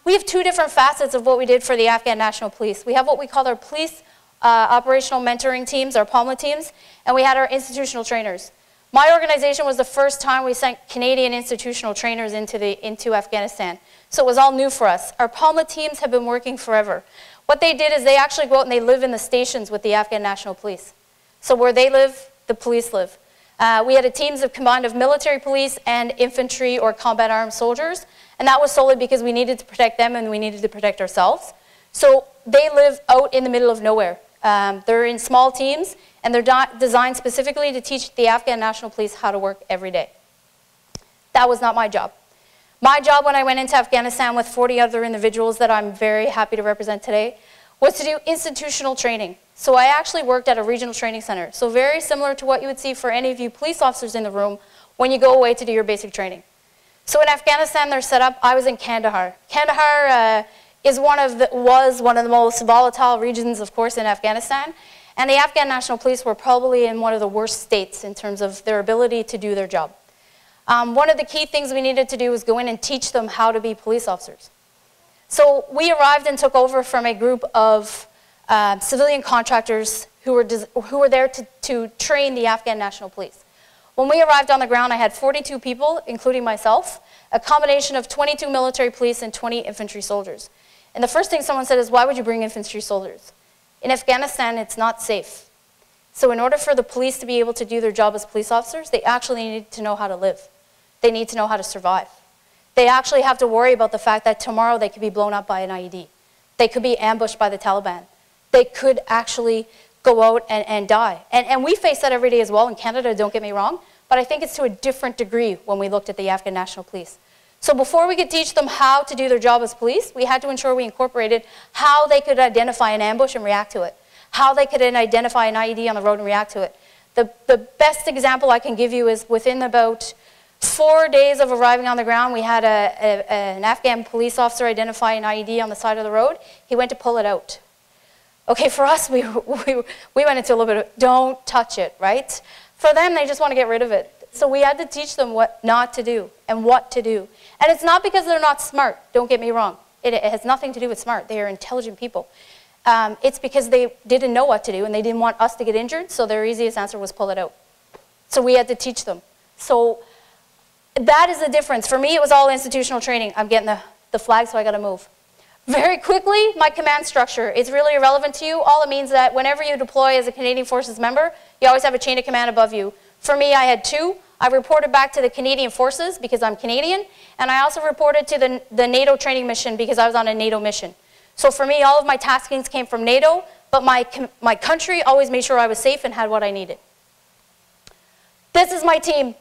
We have two different facets of what we did for the Afghan National Police. We have what we call our police operational mentoring teams, our POMLA teams, and we had our institutional trainers. My organization was the first time we sent Canadian institutional trainers into Afghanistan. So it was all new for us. Our POMLA teams have been working forever. What they did is they actually go out and they live in the stations with the Afghan National Police. So where they live, the police live. We had a teams of combined of military police and infantry or combat armed soldiers. And that was solely because we needed to protect them and we needed to protect ourselves. So they live out in the middle of nowhere. They're in small teams, and they're designed specifically to teach the Afghan National Police how to work every day. That was not my job. My job when I went into Afghanistan with 40 other individuals that I'm very happy to represent today was to do institutional training. So I actually worked at a regional training center. So very similar to what you would see for any of you police officers in the room when you go away to do your basic training. So in Afghanistan, they're set up. I was in Kandahar. Kandahar was one of the most volatile regions, of course, in Afghanistan. And the Afghan National Police were probably in one of the worst states in terms of their ability to do their job. One of the key things we needed to do was go in and teach them how to be police officers. So we arrived and took over from a group of civilian contractors who were there to train the Afghan National Police. When we arrived on the ground, I had 42 people, including myself, a combination of 22 military police and 20 infantry soldiers. And the first thing someone said is, why would you bring infantry soldiers? In Afghanistan, it's not safe. So in order for the police to be able to do their job as police officers, they actually need to know how to live. They need to know how to survive. They actually have to worry about the fact that tomorrow they could be blown up by an IED. They could be ambushed by the Taliban. They could actually go out and die. And we face that every day as well in Canada, don't get me wrong, but I think it's to a different degree when we looked at the Afghan National Police. So before we could teach them how to do their job as police, we had to ensure we incorporated how they could identify an ambush and react to it, how they could identify an IED on the road and react to it. The best example I can give you is within about 4 days of arriving on the ground, we had an Afghan police officer identify an IED on the side of the road. He went to pull it out. Okay, for us, we went into a little bit of, don't touch it, right? For them, they just want to get rid of it. So we had to teach them what not to do and what to do. And it's not because they're not smart, don't get me wrong. It has nothing to do with smart. They are intelligent people. It's because they didn't know what to do and they didn't want us to get injured, so their easiest answer was pull it out. So we had to teach them. So that is the difference. For me, it was all institutional training. I'm getting the flag, so I got to move. Very quickly, my command structure. It's really irrelevant to you. All it means that whenever you deploy as a Canadian Forces member, you always have a chain of command above you. For me, I had two. I reported back to the Canadian Forces because I'm Canadian, and I also reported to the NATO Training Mission because I was on a NATO mission. So for me, all of my taskings came from NATO, but my country always made sure I was safe and had what I needed. This is my team.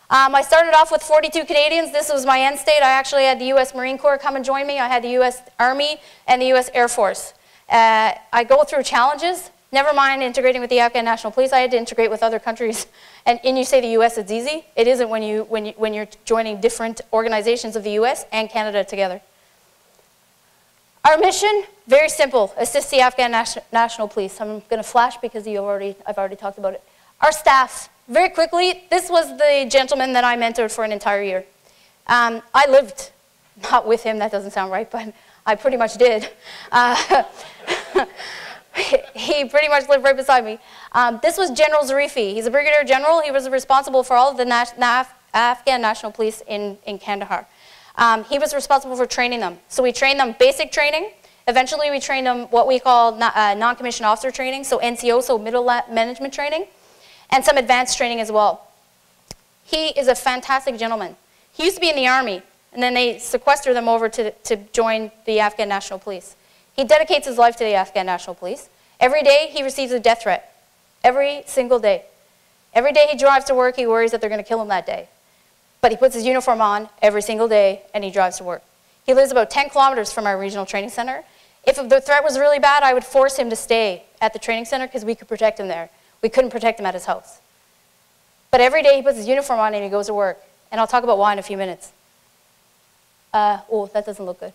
I started off with 42 Canadians. This was my end state. I actually had the U.S. Marine Corps come and join me. I had the U.S. Army and the U.S. Air Force. I go through challenges. Never mind integrating with the Afghan National Police. I had to integrate with other countries. And you say the U.S. it's easy. It isn't when you're joining different organizations of the U.S. and Canada together. Our mission, very simple, assist the Afghan National Police. I'm going to flash because I've already talked about it. Our staff, very quickly, this was the gentleman that I mentored for an entire year. I lived, not with him, that doesn't sound right, but I pretty much did. He pretty much lived right beside me. This was General Zarifi. He's a brigadier general. He was responsible for all of the Afghan National Police in Kandahar. He was responsible for training them. So we trained them basic training. Eventually we trained them what we call non-commissioned officer training, so NCO, so middle management training, and some advanced training as well. He is a fantastic gentleman. He used to be in the Army, and then they sequestered them over to join the Afghan National Police. He dedicates his life to the Afghan National Police, Every day he receives a death threat. Every single day. Every day he drives to work, he worries that they're going to kill him that day. But he puts his uniform on every single day and he drives to work. He lives about 10 kilometers from our regional training center. If the threat was really bad, I would force him to stay at the training center because we could protect him there. We couldn't protect him at his house. But every day he puts his uniform on and he goes to work. And I'll talk about why in a few minutes. Oh, that doesn't look good.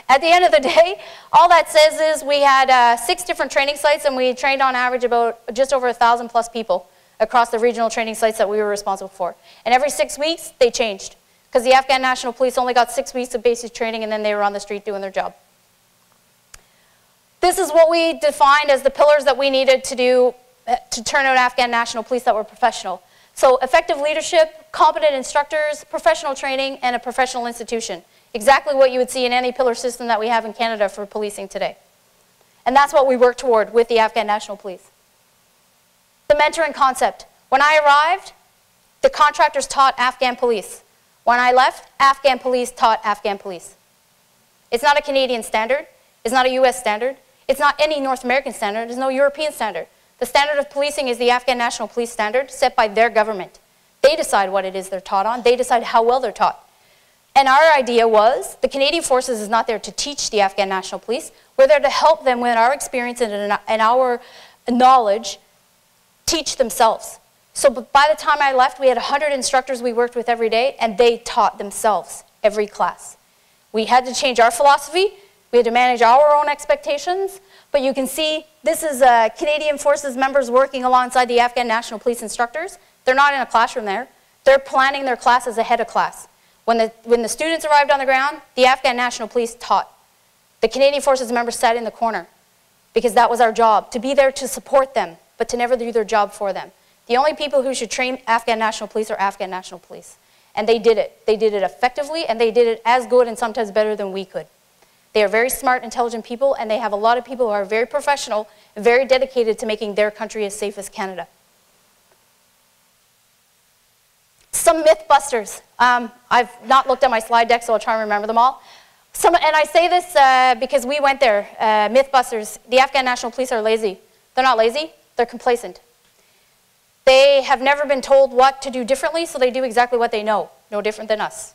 At the end of the day, all that says is we had 6 different training sites and we trained on average about just over 1,000 plus people across the regional training sites that we were responsible for. And every 6 weeks, they changed. Because the Afghan National Police only got 6 weeks of basic training and then they were on the street doing their job. This is what we defined as the pillars that we needed to do to turn out Afghan National Police that were professional. So effective leadership, competent instructors, professional training, and a professional institution. Exactly what you would see in any pillar system that we have in Canada for policing today. And that's what we work toward with the Afghan National Police. The mentoring concept. When I arrived, the contractors taught Afghan police. When I left, Afghan police taught Afghan police. It's not a Canadian standard. It's not a US standard. It's not any North American standard. There's no European standard. The standard of policing is the Afghan National Police standard set by their government. They decide what it is they're taught on. They decide how well they're taught. And our idea was the Canadian Forces is not there to teach the Afghan National Police. We're there to help them with our experience and our knowledge teach themselves. So by the time I left, we had 100 instructors we worked with every day, and they taught themselves every class. We had to change our philosophy. We had to manage our own expectations. But you can see this is Canadian Forces members working alongside the Afghan National Police instructors. They're not in a classroom there. They're planning their classes ahead of class. When the students arrived on the ground, the Afghan National Police taught. The Canadian Forces members sat in the corner because that was our job, to be there to support them, but to never do their job for them. The only people who should train Afghan National Police are Afghan National Police. And they did it. They did it effectively, and they did it as good and sometimes better than we could. They are very smart, intelligent people, and they have a lot of people who are very professional, very dedicated to making their country as safe as Canada. Some myth busters. I've not looked at my slide deck, so I'll try and remember them all. And I say this because we went there, myth busters. The Afghan National Police are lazy. They're not lazy, they're complacent. They have never been told what to do differently, so they do exactly what they know, no different than us.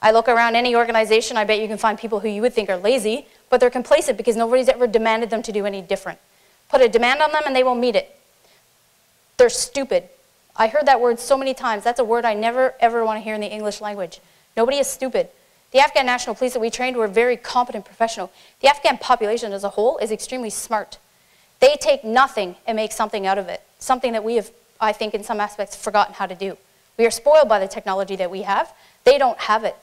I look around any organization, I bet you can find people who you would think are lazy, but they're complacent because nobody's ever demanded them to do any different. Put a demand on them and they will meet it. They're stupid. I heard that word so many times. That's a word I never ever want to hear in the English language. Nobody is stupid. The Afghan National Police that we trained were very competent professional. The Afghan population as a whole is extremely smart. They take nothing and make something out of it. Something that we have, I think, in some aspects, forgotten how to do. We are spoiled by the technology that we have. They don't have it.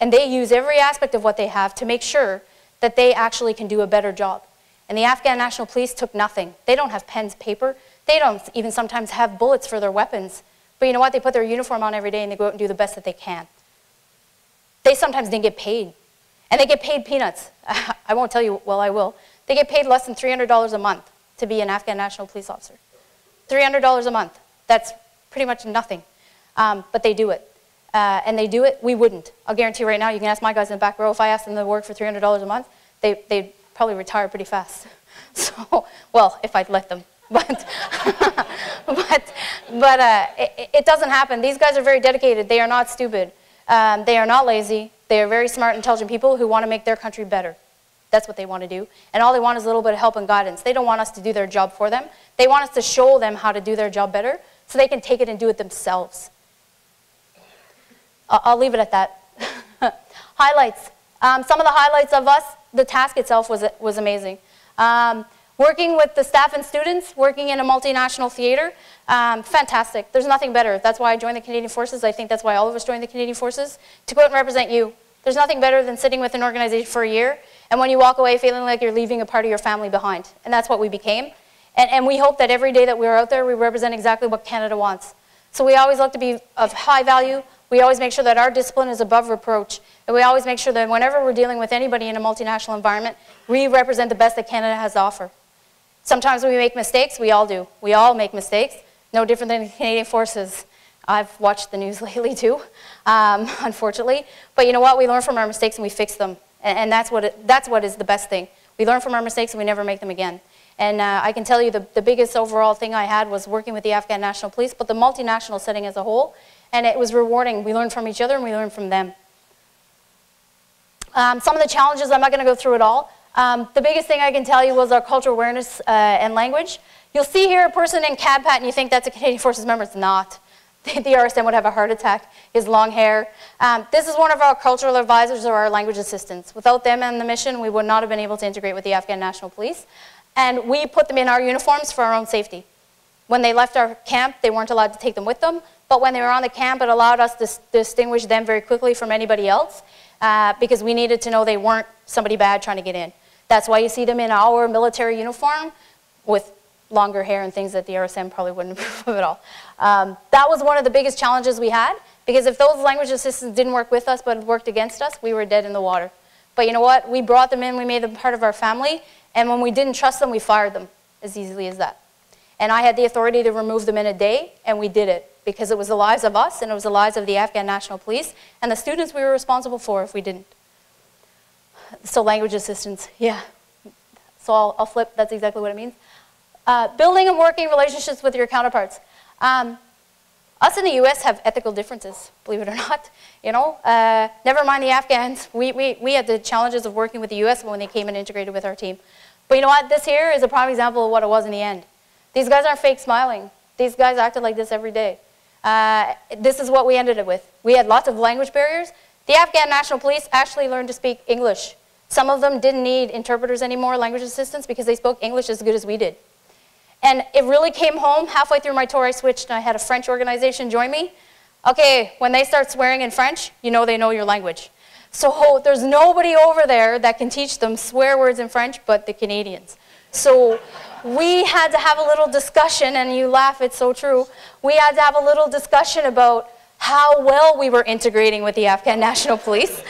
And they use every aspect of what they have to make sure that they actually can do a better job. And the Afghan National Police took nothing. They don't have pens, paper. They don't even sometimes have bullets for their weapons. But you know what? They put their uniform on every day and they go out and do the best that they can. They sometimes didn't get paid. And they get paid peanuts. I won't tell you, well, I will. They get paid less than $300 a month to be an Afghan National Police officer. $300 a month. That's pretty much nothing. But they do it. And they do it, we wouldn't. I'll guarantee right now, you can ask my guys in the back row, if I asked them to work for $300 a month, they'd probably retire pretty fast. So, well, if I'd let them. But it doesn't happen. These guys are very dedicated. They are not stupid. They are not lazy. They are very smart, intelligent people who want to make their country better. That's what they want to do. And all they want is a little bit of help and guidance. They don't want us to do their job for them. They want us to show them how to do their job better so they can take it and do it themselves. I'll leave it at that. Highlights. Some of the highlights of us, the task itself was amazing. Working with the staff and students, working in a multinational theater, fantastic. There's nothing better. That's why I joined the Canadian Forces. I think that's why all of us joined the Canadian Forces, to go out and represent you. There's nothing better than sitting with an organization for a year, and when you walk away feeling like you're leaving a part of your family behind. And that's what we became. And we hope that every day that we're out there, we represent exactly what Canada wants. So we always look to be of high value. We always make sure that our discipline is above reproach. And we always make sure that whenever we're dealing with anybody in a multinational environment, we represent the best that Canada has to offer. Sometimes we make mistakes. We all do. We all make mistakes. No different than the Canadian Forces. I've watched the news lately too, unfortunately. But you know what? We learn from our mistakes and we fix them. And that's what is the best thing. We learn from our mistakes and we never make them again. And I can tell you the biggest overall thing I had was working with the Afghan National Police, but the multinational setting as a whole. And it was rewarding. We learned from each other and we learned from them. Some of the challenges, I'm not going to go through it all. The biggest thing I can tell you was our cultural awareness and language. You'll see here a person in cab hat and you think that's a Canadian Forces member. It's not. The RSM would have a heart attack, his long hair. This is one of our cultural advisors or our language assistants. Without them and the mission, we would not have been able to integrate with the Afghan National Police. And we put them in our uniforms for our own safety. When they left our camp, they weren't allowed to take them with them. But when they were on the camp, it allowed us to distinguish them very quickly from anybody else because we needed to know they weren't somebody bad trying to get in. That's why you see them in our military uniform with longer hair and things that the RSM probably wouldn't approve of at all. That was one of the biggest challenges we had because if those language assistants didn't work with us but worked against us, we were dead in the water. But you know what? We brought them in, we made them part of our family, and when we didn't trust them, we fired them as easily as that. And I had the authority to remove them in a day, and we did it because it was the lives of us and it was the lives of the Afghan National Police and the students we were responsible for if we didn't. So language assistance, yeah. So I'll flip, that's exactly what it means. Building and working relationships with your counterparts. Us in the US have ethical differences, believe it or not. You know, never mind the Afghans. We had the challenges of working with the US when they came and integrated with our team. But you know what, this here is a prime example of what it was in the end. These guys aren't fake smiling. These guys acted like this every day. This is what we ended up with. We had lots of language barriers. The Afghan National Police actually learned to speak English. Some of them didn't need interpreters anymore, language assistants, because they spoke English as good as we did. And it really came home halfway through my tour. I switched and I had a French organization join me. Okay, when they start swearing in French, you know they know your language. So there's nobody over there that can teach them swear words in French but the Canadians. So we had to have a little discussion, and you laugh, it's so true. We had to have a little discussion about how well we were integrating with the Afghan National Police,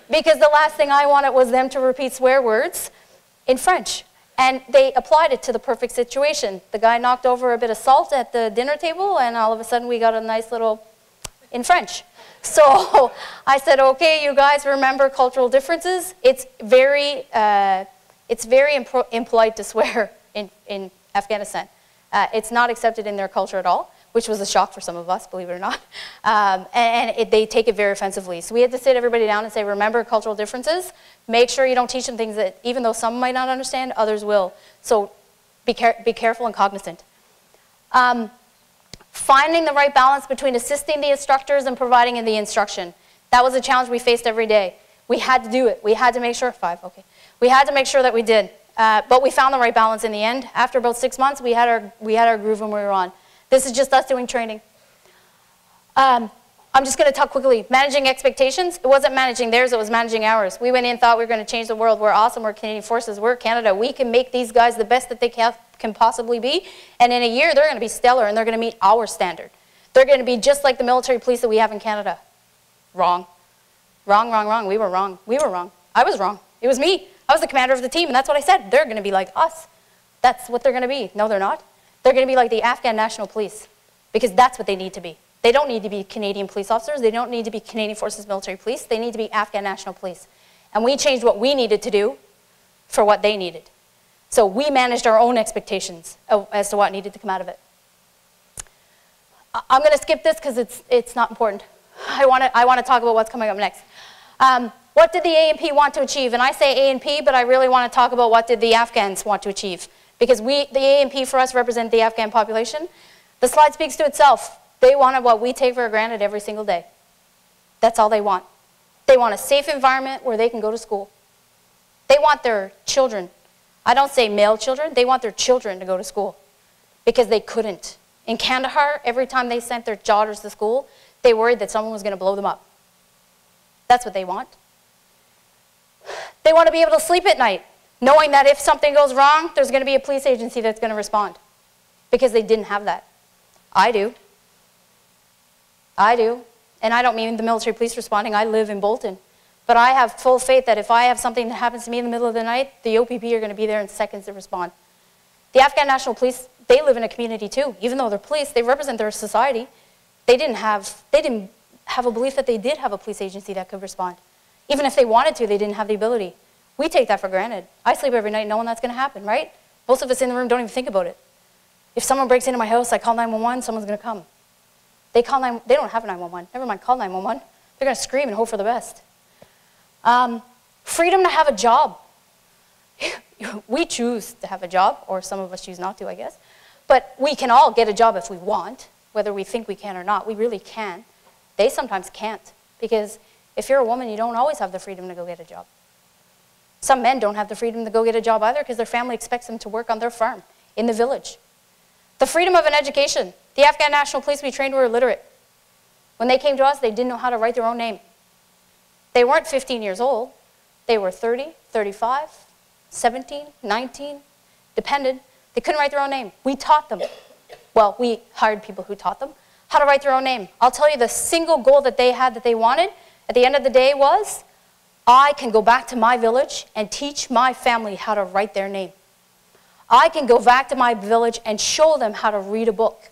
because the last thing I wanted was them to repeat swear words in French. And they applied it to the perfect situation. The guy knocked over a bit of salt at the dinner table, and all of a sudden we got a nice little in French. So I said, okay, you guys remember cultural differences. It's very impolite to swear in Afghanistan. It's not accepted in their culture at all, which was a shock for some of us, believe it or not. They take it very offensively. So we had to sit everybody down and say, remember cultural differences. Make sure you don't teach them things that even though some might not understand, others will. So be careful and cognizant. Finding the right balance between assisting the instructors and providing the instruction. That was a challenge we faced every day. We had to do it. We had to make sure, we had to make sure that we did. But we found the right balance in the end. After about 6 months, we had our groove and we were on. This is just us doing training. I'm just going to talk quickly. Managing expectations. It wasn't managing theirs, it was managing ours. We went in, thought we were going to change the world. We're awesome. We're Canadian Forces. We're Canada. We can make these guys the best that they can possibly be. And in a year, they're going to be stellar and they're going to meet our standard. They're going to be just like the military police that we have in Canada. Wrong. Wrong, wrong, wrong. We were wrong. We were wrong. I was wrong. It was me. I was the commander of the team, and that's what I said. They're going to be like us. That's what they're going to be. No, they're not. They're going to be like the Afghan National Police, because that's what they need to be. They don't need to be Canadian police officers. They don't need to be Canadian Forces military police. They need to be Afghan National Police. And we changed what we needed to do for what they needed. So we managed our own expectations as to what needed to come out of it. I'm going to skip this because it's not important. I want to talk about what's coming up next. What did the A&P want to achieve? And I say A&P, but I really want to talk about what did the Afghans want to achieve. Because the A&P for us represent the Afghan population. The slide speaks to itself. They wanted what we take for granted every single day. That's all they want. They want a safe environment where they can go to school. They want their children, I don't say male children, they want their children to go to school because they couldn't. In Kandahar, every time they sent their daughters to school, they worried that someone was going to blow them up. That's what they want. They want to be able to sleep at night, knowing that if something goes wrong, there's going to be a police agency that's going to respond. Because they didn't have that. I do. I do. And I don't mean the military police responding. I live in Bolton. But I have full faith that if I have something that happens to me in the middle of the night, the OPP are going to be there in seconds to respond. The Afghan National Police, they live in a community too. Even though they're police, they represent their society. They didn't have a belief that they did have a police agency that could respond. Even if they wanted to, they didn't have the ability. We take that for granted. I sleep every night knowing that's going to happen, right? Most of us in the room don't even think about it. If someone breaks into my house, I call 911, someone's going to come. They don't have a 911. Never mind, call 911. They're going to scream and hope for the best. Freedom to have a job. We choose to have a job, or some of us choose not to, I guess. But we can all get a job if we want, whether we think we can or not. We really can. They sometimes can't, because if you're a woman, you don't always have the freedom to go get a job. Some men don't have the freedom to go get a job either because their family expects them to work on their farm, in the village. The freedom of an education. The Afghan National Police we trained were illiterate. When they came to us, they didn't know how to write their own name. They weren't 15 years old. They were 30, 35, 17, 19, depended. They couldn't write their own name. We taught them. Well, we hired people who taught them how to write their own name. I'll tell you, the single goal that they had that they wanted at the end of the day was, I can go back to my village and teach my family how to write their name. I can go back to my village and show them how to read a book.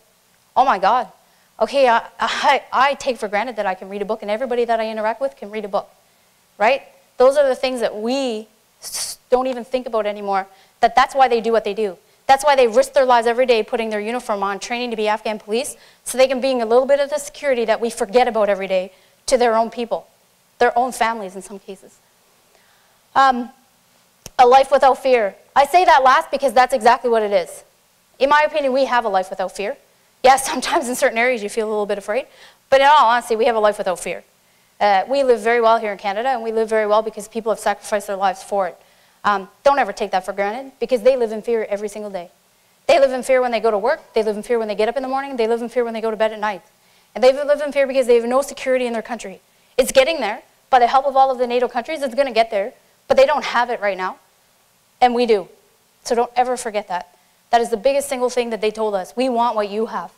Oh my God. Okay, I take for granted that I can read a book and everybody that I interact with can read a book, right? Those are the things that we don't even think about anymore, that's why they do what they do. That's why they risk their lives every day putting their uniform on, training to be Afghan police, so they can bring a little bit of the security that we forget about every day to their own people, their own families in some cases. A life without fear. I say that last because that's exactly what it is. In my opinion, we have a life without fear. Yes, sometimes in certain areas you feel a little bit afraid, but in all honesty, we have a life without fear. We live very well here in Canada, and we live very well because people have sacrificed their lives for it. Don't ever take that for granted, because they live in fear every single day. They live in fear when they go to work, they live in fear when they get up in the morning, they live in fear when they go to bed at night. And they live in fear because they have no security in their country. It's getting there. By the help of all of the NATO countries, it's going to get there, but they don't have it right now, and we do. So don't ever forget that. That is the biggest single thing that they told us. We want what you have.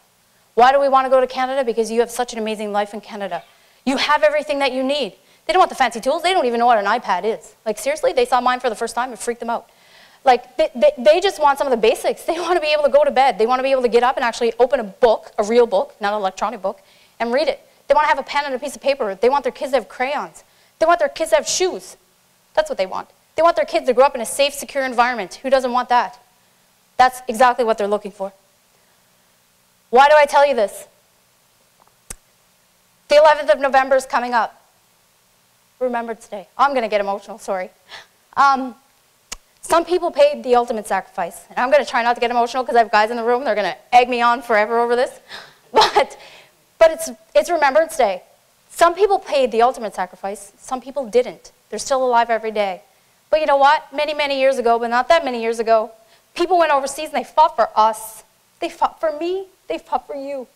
Why do we want to go to Canada? Because you have such an amazing life in Canada. You have everything that you need. They don't want the fancy tools. They don't even know what an iPad is. Like, seriously, they saw mine for the first time. It freaked them out. Like, they just want some of the basics. They want to be able to go to bed. They want to be able to get up and actually open a book, a real book, not an electronic book, and read it. They want to have a pen and a piece of paper. They want their kids to have crayons. They want their kids to have shoes. That's what they want. They want their kids to grow up in a safe, secure environment. Who doesn't want that? That's exactly what they're looking for. Why do I tell you this? The 11th of November is coming up. Remembrance Day. I'm going to get emotional, sorry. Some people paid the ultimate sacrifice. And I'm going to try not to get emotional because I have guys in the room. They're going to egg me on forever over this. But it's Remembrance Day. Some people paid the ultimate sacrifice. Some people didn't. They're still alive every day. But you know what? Many, many years ago, but not that many years ago, people went overseas and they fought for us. They fought for me. They fought for you.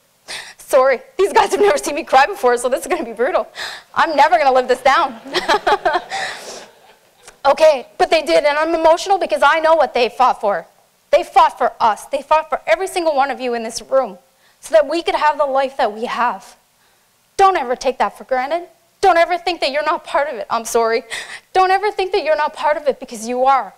Sorry, these guys have never seen me cry before, so this is going to be brutal. I'm never going to live this down. Okay, but they did, and I'm emotional because I know what they fought for. They fought for us. They fought for every single one of you in this room so that we could have the life that we have. Don't ever take that for granted. Don't ever think that you're not part of it. I'm sorry. Don't ever think that you're not part of it, because you are.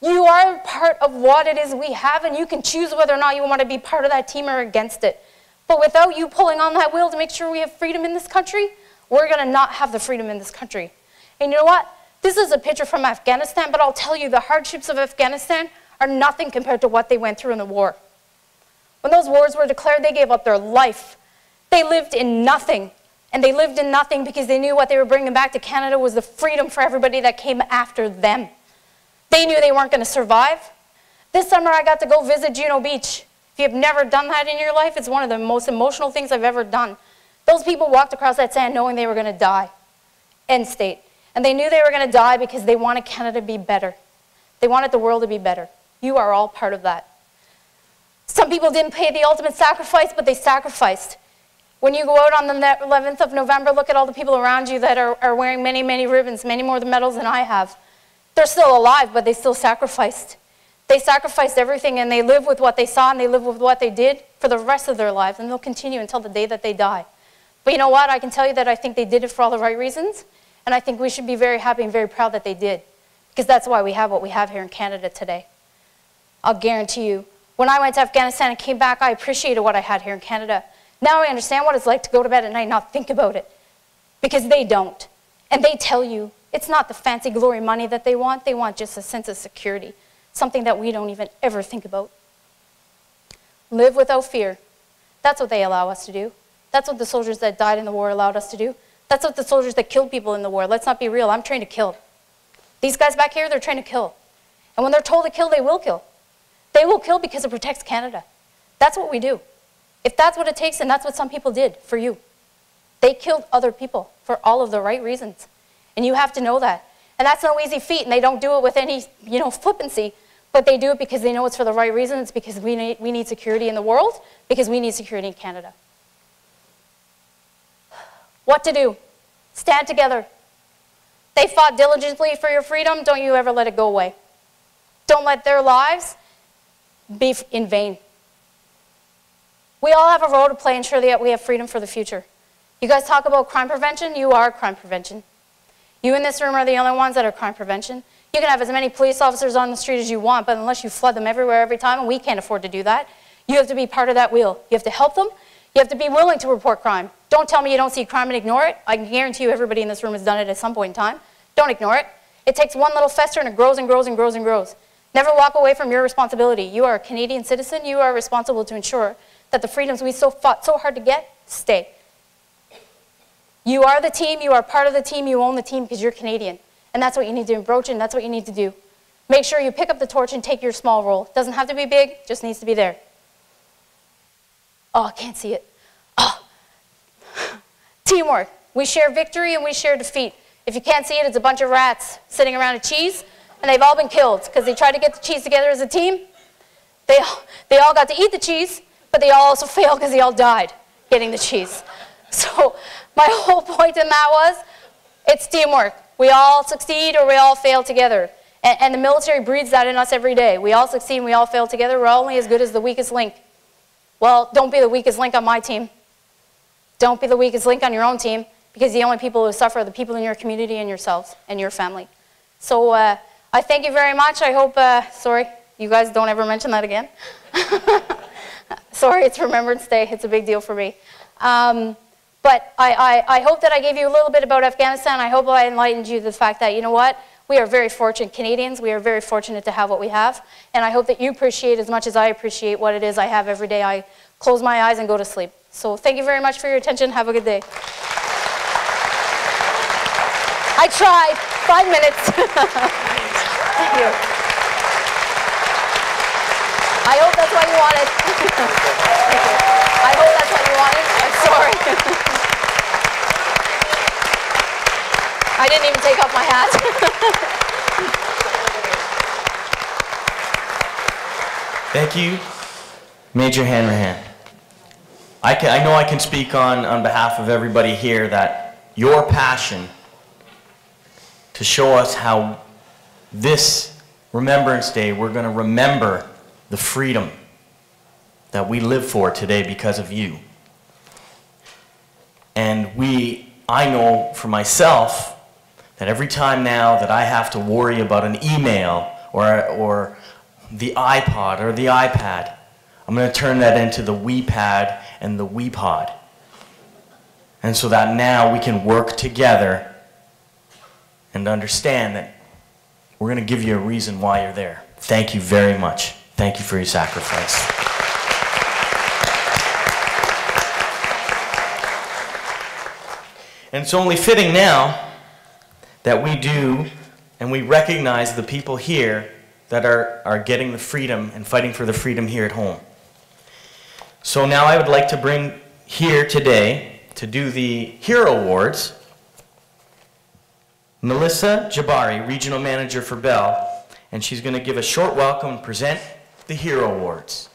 You are part of what it is we have, and you can choose whether or not you want to be part of that team or against it. But without you pulling on that wheel to make sure we have freedom in this country, we're going to not have the freedom in this country. And you know what? This is a picture from Afghanistan, but I'll tell you, the hardships of Afghanistan are nothing compared to what they went through in the war. When those wars were declared, they gave up their life. They lived in nothing. And they lived in nothing because they knew what they were bringing back to Canada was the freedom for everybody that came after them. They knew they weren't going to survive. This summer, I got to go visit Juno Beach. If you've never done that in your life, it's one of the most emotional things I've ever done. Those people walked across that sand knowing they were going to die. End state. And they knew they were going to die because they wanted Canada to be better. They wanted the world to be better. You are all part of that. Some people didn't pay the ultimate sacrifice, but they sacrificed. When you go out on the 11th of November, look at all the people around you that are wearing many, many ribbons, many more medals than I have. They're still alive, but they still sacrificed. They sacrificed everything, and they live with what they saw, and they live with what they did for the rest of their lives, and they'll continue until the day that they die. But you know what? I can tell you that I think they did it for all the right reasons, and I think we should be very happy and very proud that they did, because that's why we have what we have here in Canada today. I'll guarantee you, when I went to Afghanistan and came back, I appreciated what I had here in Canada. Now I understand what it's like to go to bed at night and not think about it, because they don't. And they tell you it's not the fancy glory money that they want just a sense of security. something that we don't even ever think about. Live without fear. That's what they allow us to do. That's what the soldiers that died in the war allowed us to do. That's what the soldiers that killed people in the war. Let's not be real. I'm trained to kill. These guys back here, they're trained to kill. And when they're told to kill, they will kill. They will kill because it protects Canada. That's what we do. If that's what it takes, then that's what some people did for you. They killed other people for all of the right reasons. And you have to know that. And that's no easy feat, and they don't do it with any, flippancy, but they do it because they know it's for the right reasons. It's because we need security in the world, because we need security in Canada. What to do? Stand together. They fought diligently for your freedom. Don't you ever let it go away. Don't let their lives be in vain. We all have a role to play ensure that we have freedom for the future. You guys talk about crime prevention. You are crime prevention. You in this room are the only ones that are crime prevention. You can have as many police officers on the street as you want, but unless you flood them everywhere every time, and we can't afford to do that, you have to be part of that wheel. You have to help them. You have to be willing to report crime. Don't tell me you don't see crime and ignore it. I can guarantee you everybody in this room has done it at some point in time. Don't ignore it. It takes one little fester and it grows and grows and grows and grows. Never walk away from your responsibility. You are a Canadian citizen. You are responsible to ensure that the freedoms we fought so hard to get stay. You are the team. You are part of the team. You own the team because you're Canadian. And that's what you need to approach and that's what you need to do. Make sure you pick up the torch and take your small role. It doesn't have to be big, just needs to be there. Oh, I can't see it. Oh. Teamwork. We share victory and we share defeat. If you can't see it, it's a bunch of rats sitting around a cheese, and they've all been killed because they tried to get the cheese together as a team. They all got to eat the cheese, but they all also failed because they all died getting the cheese. So my whole point in that was, it's teamwork. We all succeed or we all fail together. And the military breeds that in us every day. We all succeed and we all fail together. We're only as good as the weakest link. Well, don't be the weakest link on my team. Don't be the weakest link on your own team, because the only people who suffer are the people in your community and yourselves and your family. So I thank you very much. I hope, sorry, you guys don't ever mention that again. Sorry, it's Remembrance Day. It's a big deal for me. But I hope that I gave you a little bit about Afghanistan. I hope I enlightened you to the fact that, you know what, we are very fortunate Canadians. We are very fortunate to have what we have. And I hope that you appreciate as much as I appreciate what it is I have every day. I close my eyes and go to sleep. So thank you very much for your attention. Have a good day. I tried. 5 minutes. Thank you. I hope that's what you wanted. I hope that's what you wanted. I'm sorry. I didn't even take off my hat. Thank you, Major Hanrahan. I know I can speak on behalf of everybody here that your passion to show us how this Remembrance Day, we're going to remember the freedom that we live for today because of you. And I know for myself that every time now that I have to worry about an email or the iPod or the iPad, I'm going to turn that into the WePad and the WePod. And so that now we can work together and understand that we're going to give you a reason why you're there. Thank you very much. Thank you for your sacrifice. And it's only fitting now that we do and we recognize the people here that are getting the freedom and fighting for the freedom here at home. So now I would like to bring here today to do the Hero Awards Melissa Jabari, Regional Manager for Bell, and she's going to give a short welcome and present the Hero Awards.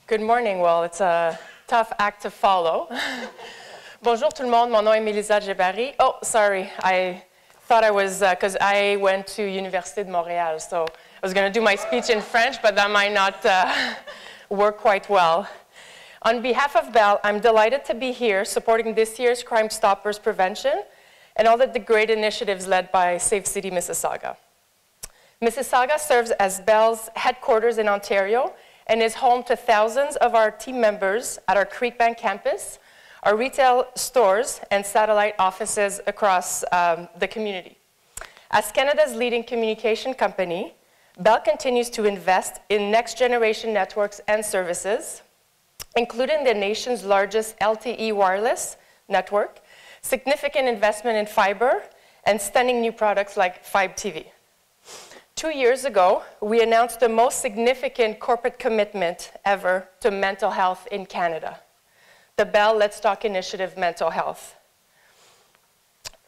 Good morning. Well, it's a tough act to follow. Bonjour tout le monde. Mon nom est Melissa Jabari. Oh, sorry. I thought I was, because I went to Université de Montréal, so I was going to do my speech in French, but that might not work quite well. On behalf of Bell, I'm delighted to be here supporting this year's Crime Stoppers Prevention and all of the great initiatives led by Safe City Mississauga. Mississauga serves as Bell's headquarters in Ontario, and is home to thousands of our team members at our Creekbank campus, our retail stores, and satellite offices across the community. As Canada's leading communication company, Bell continues to invest in next-generation networks and services, including the nation's largest LTE wireless network, significant investment in fiber, and stunning new products like Fibe TV. 2 years ago, we announced the most significant corporate commitment ever to mental health in Canada, the Bell Let's Talk Initiative Mental Health.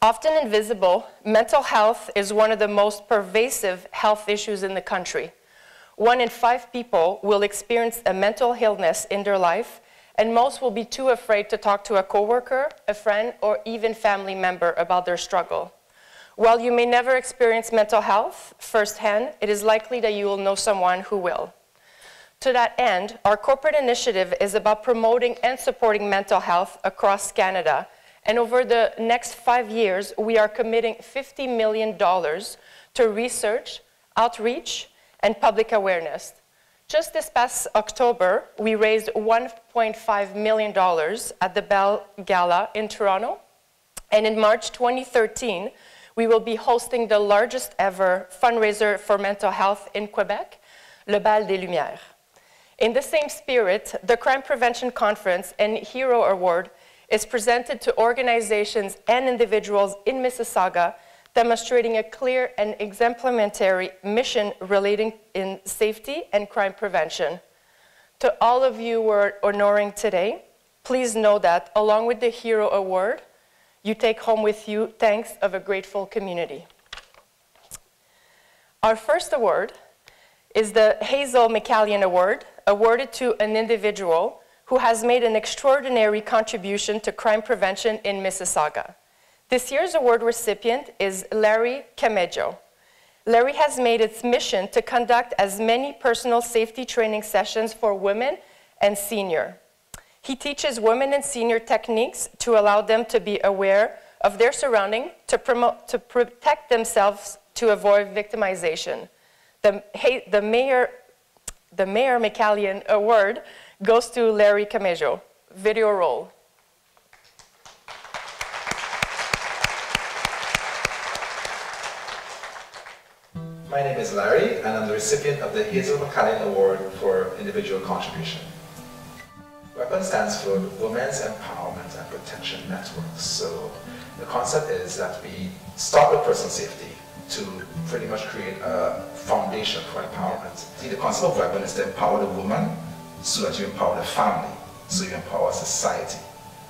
Often invisible, mental health is one of the most pervasive health issues in the country. 1 in 5 people will experience a mental illness in their life, and most will be too afraid to talk to a coworker, a friend, or even family member about their struggle. While you may never experience mental health firsthand, it is likely that you will know someone who will. To that end, our corporate initiative is about promoting and supporting mental health across Canada. And over the next 5 years, we are committing $50 million to research, outreach, and public awareness. Just this past October, we raised $1.5 million at the Bell Gala in Toronto. And in March 2013, we will be hosting the largest ever fundraiser for mental health in Quebec, Le Bal des Lumières. In the same spirit, the Crime Prevention Conference and Hero Award is presented to organizations and individuals in Mississauga, demonstrating a clear and exemplary mission relating in safety and crime prevention. To all of you who are honoring today, please know that along with the Hero Award, you take home with you thanks of a grateful community. Our first award is the Hazel McCallion Award, awarded to an individual who has made an extraordinary contribution to crime prevention in Mississauga. This year's award recipient is Larry Camejo. Larry has made its mission to conduct as many personal safety training sessions for women and seniors. He teaches women and senior techniques to allow them to be aware of their surroundings, to protect themselves, to avoid victimization. The Mayor McCallion Award goes to Larry Camejo. Video roll. My name is Larry, and I'm the recipient of the Hazel McCallion Award for Individual Contribution. WEAPON stands for Women's Empowerment and Protection Networks. So the concept is that we start with personal safety to pretty much create a foundation for empowerment. See, the concept of WEAPON is to empower the woman so that you empower the family, so you empower society.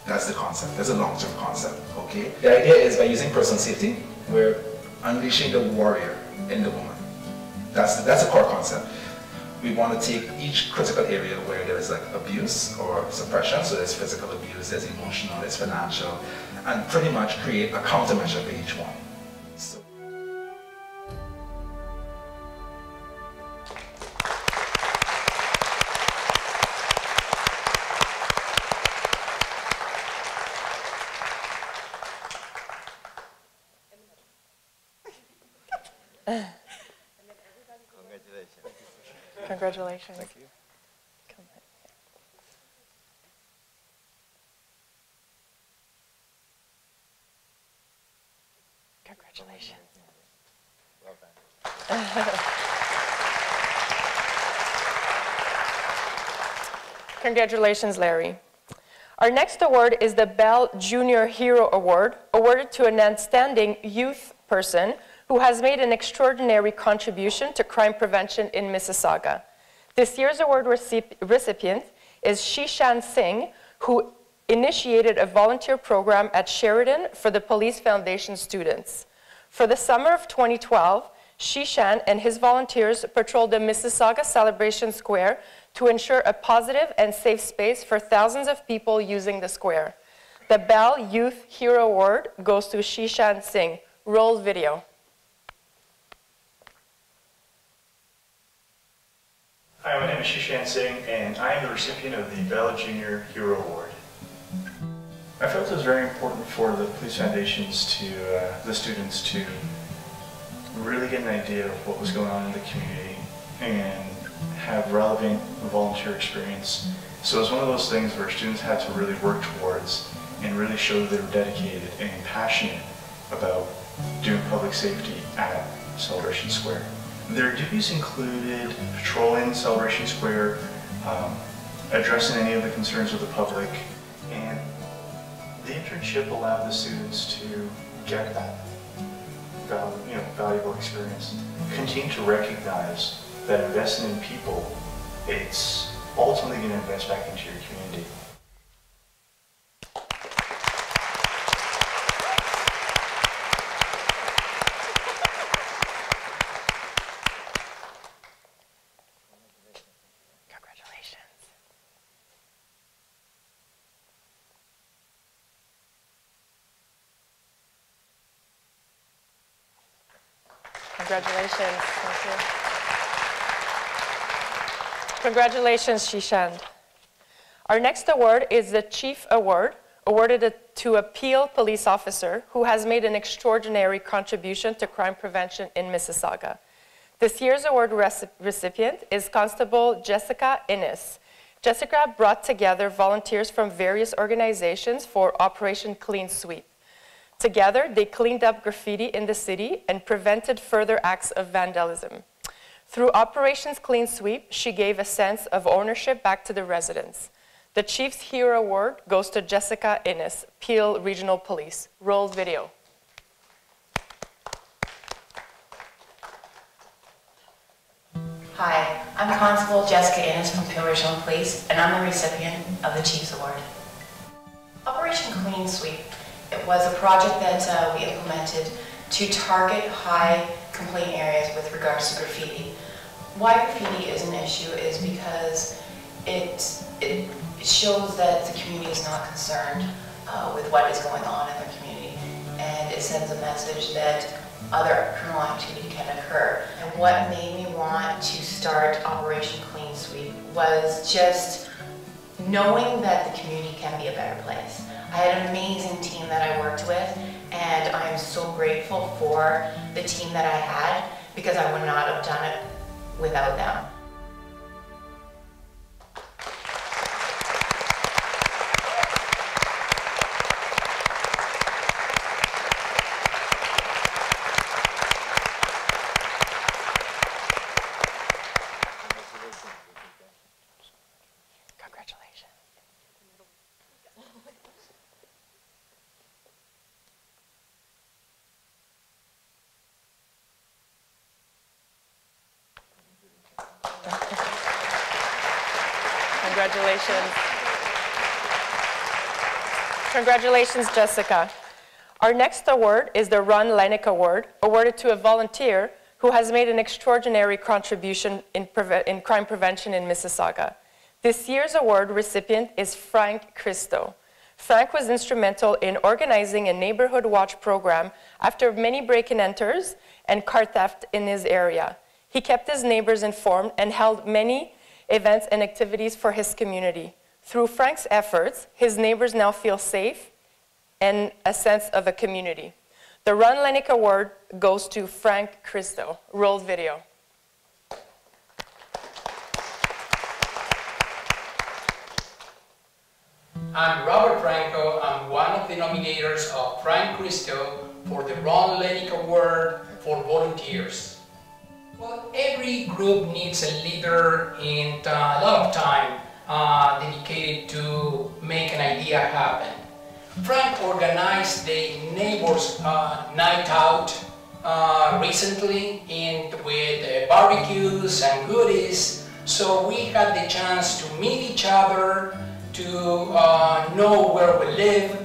That's the concept. That's a long-term concept, okay? The idea is by using personal safety, we're unleashing the warrior in the woman. That's a core concept. We want to take each critical area where there is like abuse or suppression, so there's physical abuse, there's emotional, there's financial, and pretty much create a countermeasure for each one. So. Congratulations. Thank you. Congratulations. Well done. Congratulations, Larry. Our next award is the Bell Junior Hero Award, awarded to an outstanding youth person who has made an extraordinary contribution to crime prevention in Mississauga. This year's award recipient is Shishan Singh, who initiated a volunteer program at Sheridan for the Police Foundation students. For the summer of 2012, Shishan and his volunteers patrolled the Mississauga Celebration Square to ensure a positive and safe space for thousands of people using the square. The Bell Youth Hero Award goes to Shishan Singh. Roll video. Hi, my name is Shishan Singh, and I am the recipient of the Bell Junior Hero Award. I felt it was very important for the police foundations to, the students to really get an idea of what was going on in the community and have relevant volunteer experience. So it was one of those things where students had to really work towards and really show that they were dedicated and passionate about doing public safety at Celebration Square. Their duties included patrolling Celebration Square, addressing any of the concerns of the public, and the internship allowed the students to get that valuable experience. Continue to recognize that investing in people, it's ultimately going to invest back into your community. Congratulations. Thank you. Congratulations, Shishand. Our next award is the Chief Award, awarded to a Peel police officer who has made an extraordinary contribution to crime prevention in Mississauga. This year's award recipient is Constable Jessica Innes. Jessica brought together volunteers from various organizations for Operation Clean Sweep. Together, they cleaned up graffiti in the city and prevented further acts of vandalism. Through Operations Clean Sweep, she gave a sense of ownership back to the residents. The Chief's Hero Award goes to Jessica Innes, Peel Regional Police. Roll video. Hi, I'm Constable Jessica Innes from Peel Regional Police, and I'm the recipient of the Chief's Award. Operation Clean Sweep. It was a project that we implemented to target high complaint areas with regards to graffiti. Why graffiti is an issue is because it shows that the community is not concerned with what is going on in their community, and it sends a message that other criminal activity can occur. And what made me want to start Operation Clean Sweep was just knowing that the community can be a better place. I had an amazing team that I worked with, and I am so grateful for the team that I had because I would not have done it without them. Congratulations. Congratulations, Jessica. Our next award is the Ron Lennick Award, awarded to a volunteer who has made an extraordinary contribution in crime prevention in Mississauga. This year's award recipient is Frank Christo. Frank was instrumental in organizing a neighborhood watch program after many break-and-enters and car theft in his area. He kept his neighbors informed and held many events and activities for his community. Through Frank's efforts, his neighbors now feel safe and a sense of a community. The Ron Lennick Award goes to Frank Christo. Roll video. I'm Robert Franco. I'm one of the nominators of Frank Christo for the Ron Lennick Award for volunteers. Well, every group needs a leader and a lot of time dedicated to make an idea happen. Frank organized the Neighbors Night Out recently and with barbecues and goodies, so we had the chance to meet each other, to know where we live,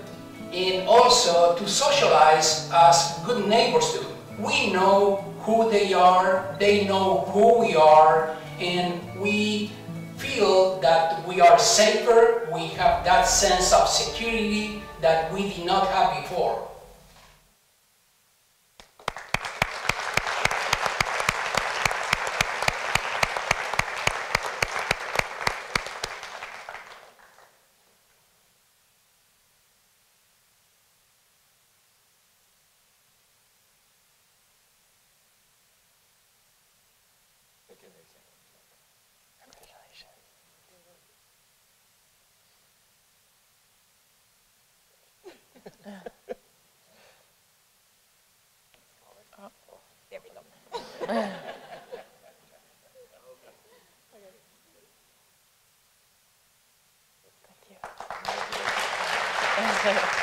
and also to socialize as good neighbors do. We know who they are, they know who we are, and we feel that we are safer, we have that sense of security that we did not have before.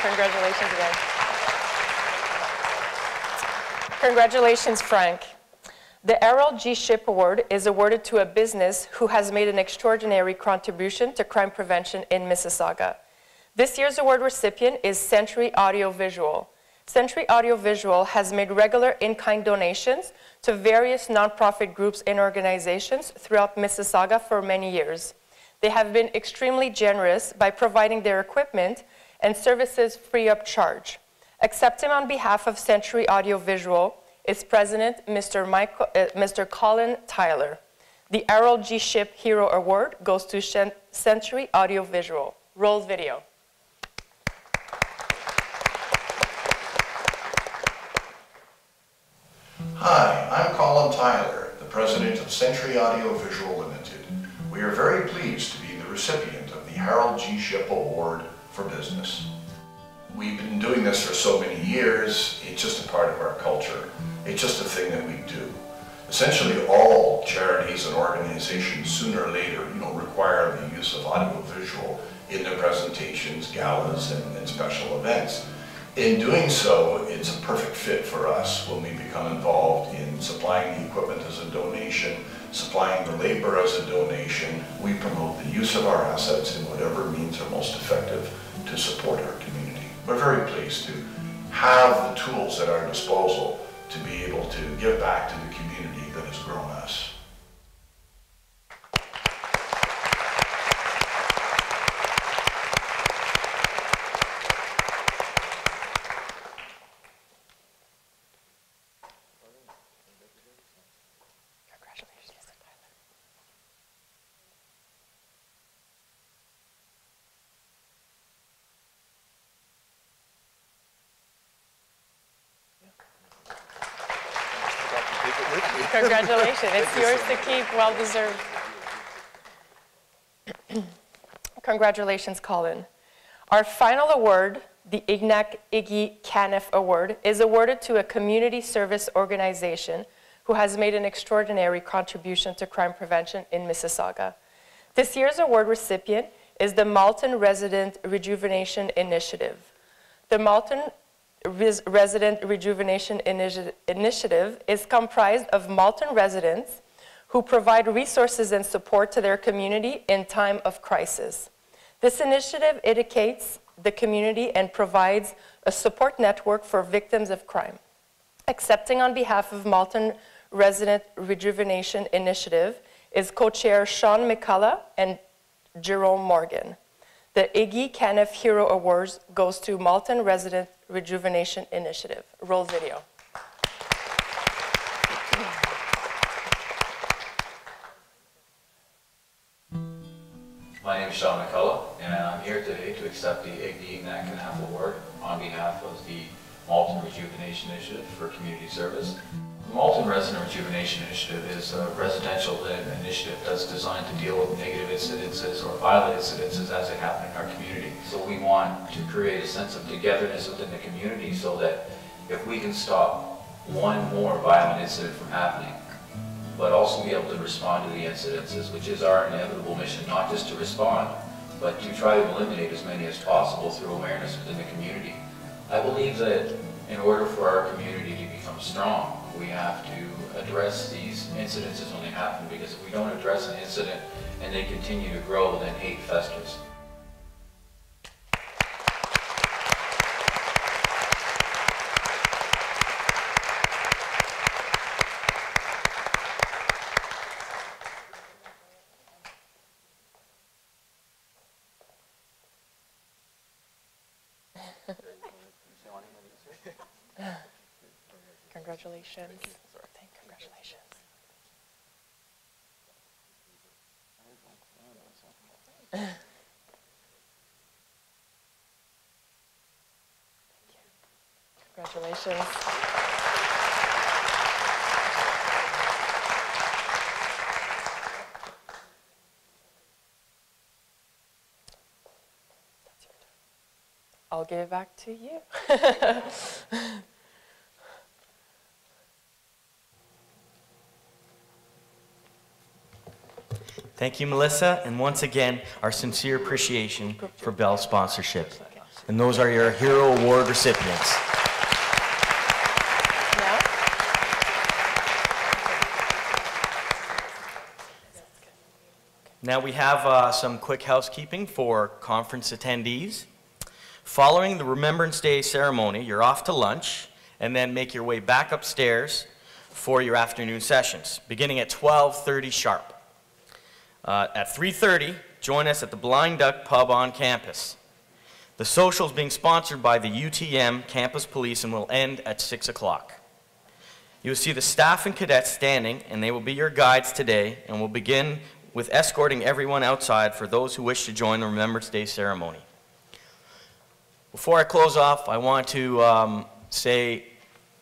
Congratulations again. Congratulations, Frank. The Errol G. Shipp Award is awarded to a business who has made an extraordinary contribution to crime prevention in Mississauga. This year's award recipient is Century Audiovisual. Century Audiovisual has made regular in-kind donations to various nonprofit groups and organizations throughout Mississauga for many years. They have been extremely generous by providing their equipment and services free of charge. Accepting on behalf of Century Audiovisual is President Mr. Colin Tyler. The Errol G. Shipp Hero Award goes to Century Audiovisual. Roll video. Hi, I'm Colin Tyler, the President of Century Audiovisual Limited. We are very pleased to be the recipient of the Harold G. Shipp Award for Business. We've been doing this for so many years, it's just a part of our culture. It's just a thing that we do. Essentially all charities and organizations sooner or later, require the use of audiovisual in their presentations, galas, and special events. In doing so, it's a perfect fit for us when we become involved in supplying the equipment as a donation, supplying the labor as a donation. We promote the use of our assets in whatever means are most effective to support our community. We're very pleased to have the tools at our disposal to be able to give back to the community that has grown us. Congratulations, it's yours to keep, well deserved. Congratulations, Colin. Our final award, the Ignac Iggy Caniff Award, is awarded to a community service organization who has made an extraordinary contribution to crime prevention in Mississauga. This year's award recipient is the Malton Resident Rejuvenation Initiative. The Malton Resident Rejuvenation Initiative is comprised of Malton residents who provide resources and support to their community in time of crisis. This initiative educates the community and provides a support network for victims of crime. Accepting on behalf of Malton Resident Rejuvenation Initiative is co-chair Sean McCullough and Jerome Morgan. The Iggy Caniff Hero Awards goes to Malton Resident Rejuvenation Initiative. Roll video. My name is Sean McCullough, and I'm here today to accept the Iggy Caniff Award on behalf of the Malton Rejuvenation Initiative for Community Service. The Malton Resident Rejuvenation Initiative is a residential initiative that's designed to deal with negative incidences or violent incidences as they happen in our community. So we want to create a sense of togetherness within the community so that if we can stop one more violent incident from happening, but also be able to respond to the incidences, which is our inevitable mission, not just to respond, but to try to eliminate as many as possible through awareness within the community. I believe that in order for our community to become strong, we have to address these incidences when they happen, because if we don't address an incident and they continue to grow, then hate festers. Congratulations. Congratulations. Congratulations. I'll give it back to you. Thank you, Melissa, and once again, our sincere appreciation for Bell's sponsorship. And those are your Hero Award recipients. Now we have some quick housekeeping for conference attendees. Following the Remembrance Day ceremony, you're off to lunch, and then make your way back upstairs for your afternoon sessions, beginning at 12:30 sharp. At 3:30, join us at the Blind Duck Pub on campus. The social is being sponsored by the UTM Campus Police and will end at 6 o'clock. You will see the staff and cadets standing, and they will be your guides today, and we'll begin with escorting everyone outside for those who wish to join the Remembrance Day ceremony. Before I close off, I want to say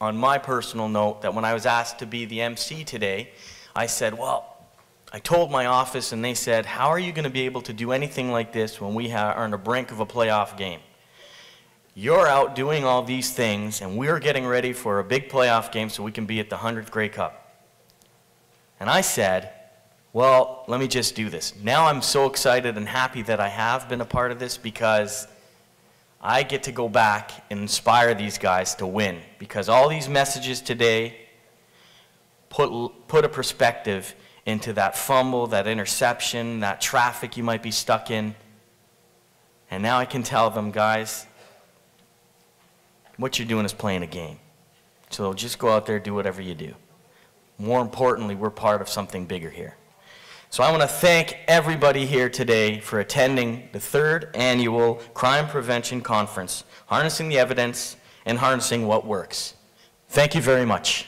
on my personal note that when I was asked to be the MC today, I said, well, I told my office and they said, how are you going to be able to do anything like this when we are on the brink of a playoff game? You're out doing all these things and we're getting ready for a big playoff game so we can be at the 100th Grey Cup. And I said, well, let me just do this. Now I'm so excited and happy that I have been a part of this because I get to go back and inspire these guys to win, because all these messages today put a perspective into that fumble, that interception, that traffic you might be stuck in. And now I can tell them, guys, what you're doing is playing a game. So just go out there, do whatever you do. More importantly, we're part of something bigger here. So I want to thank everybody here today for attending the 3rd Annual Crime Prevention Conference, Harnessing the Evidence and Harnessing What Works. Thank you very much.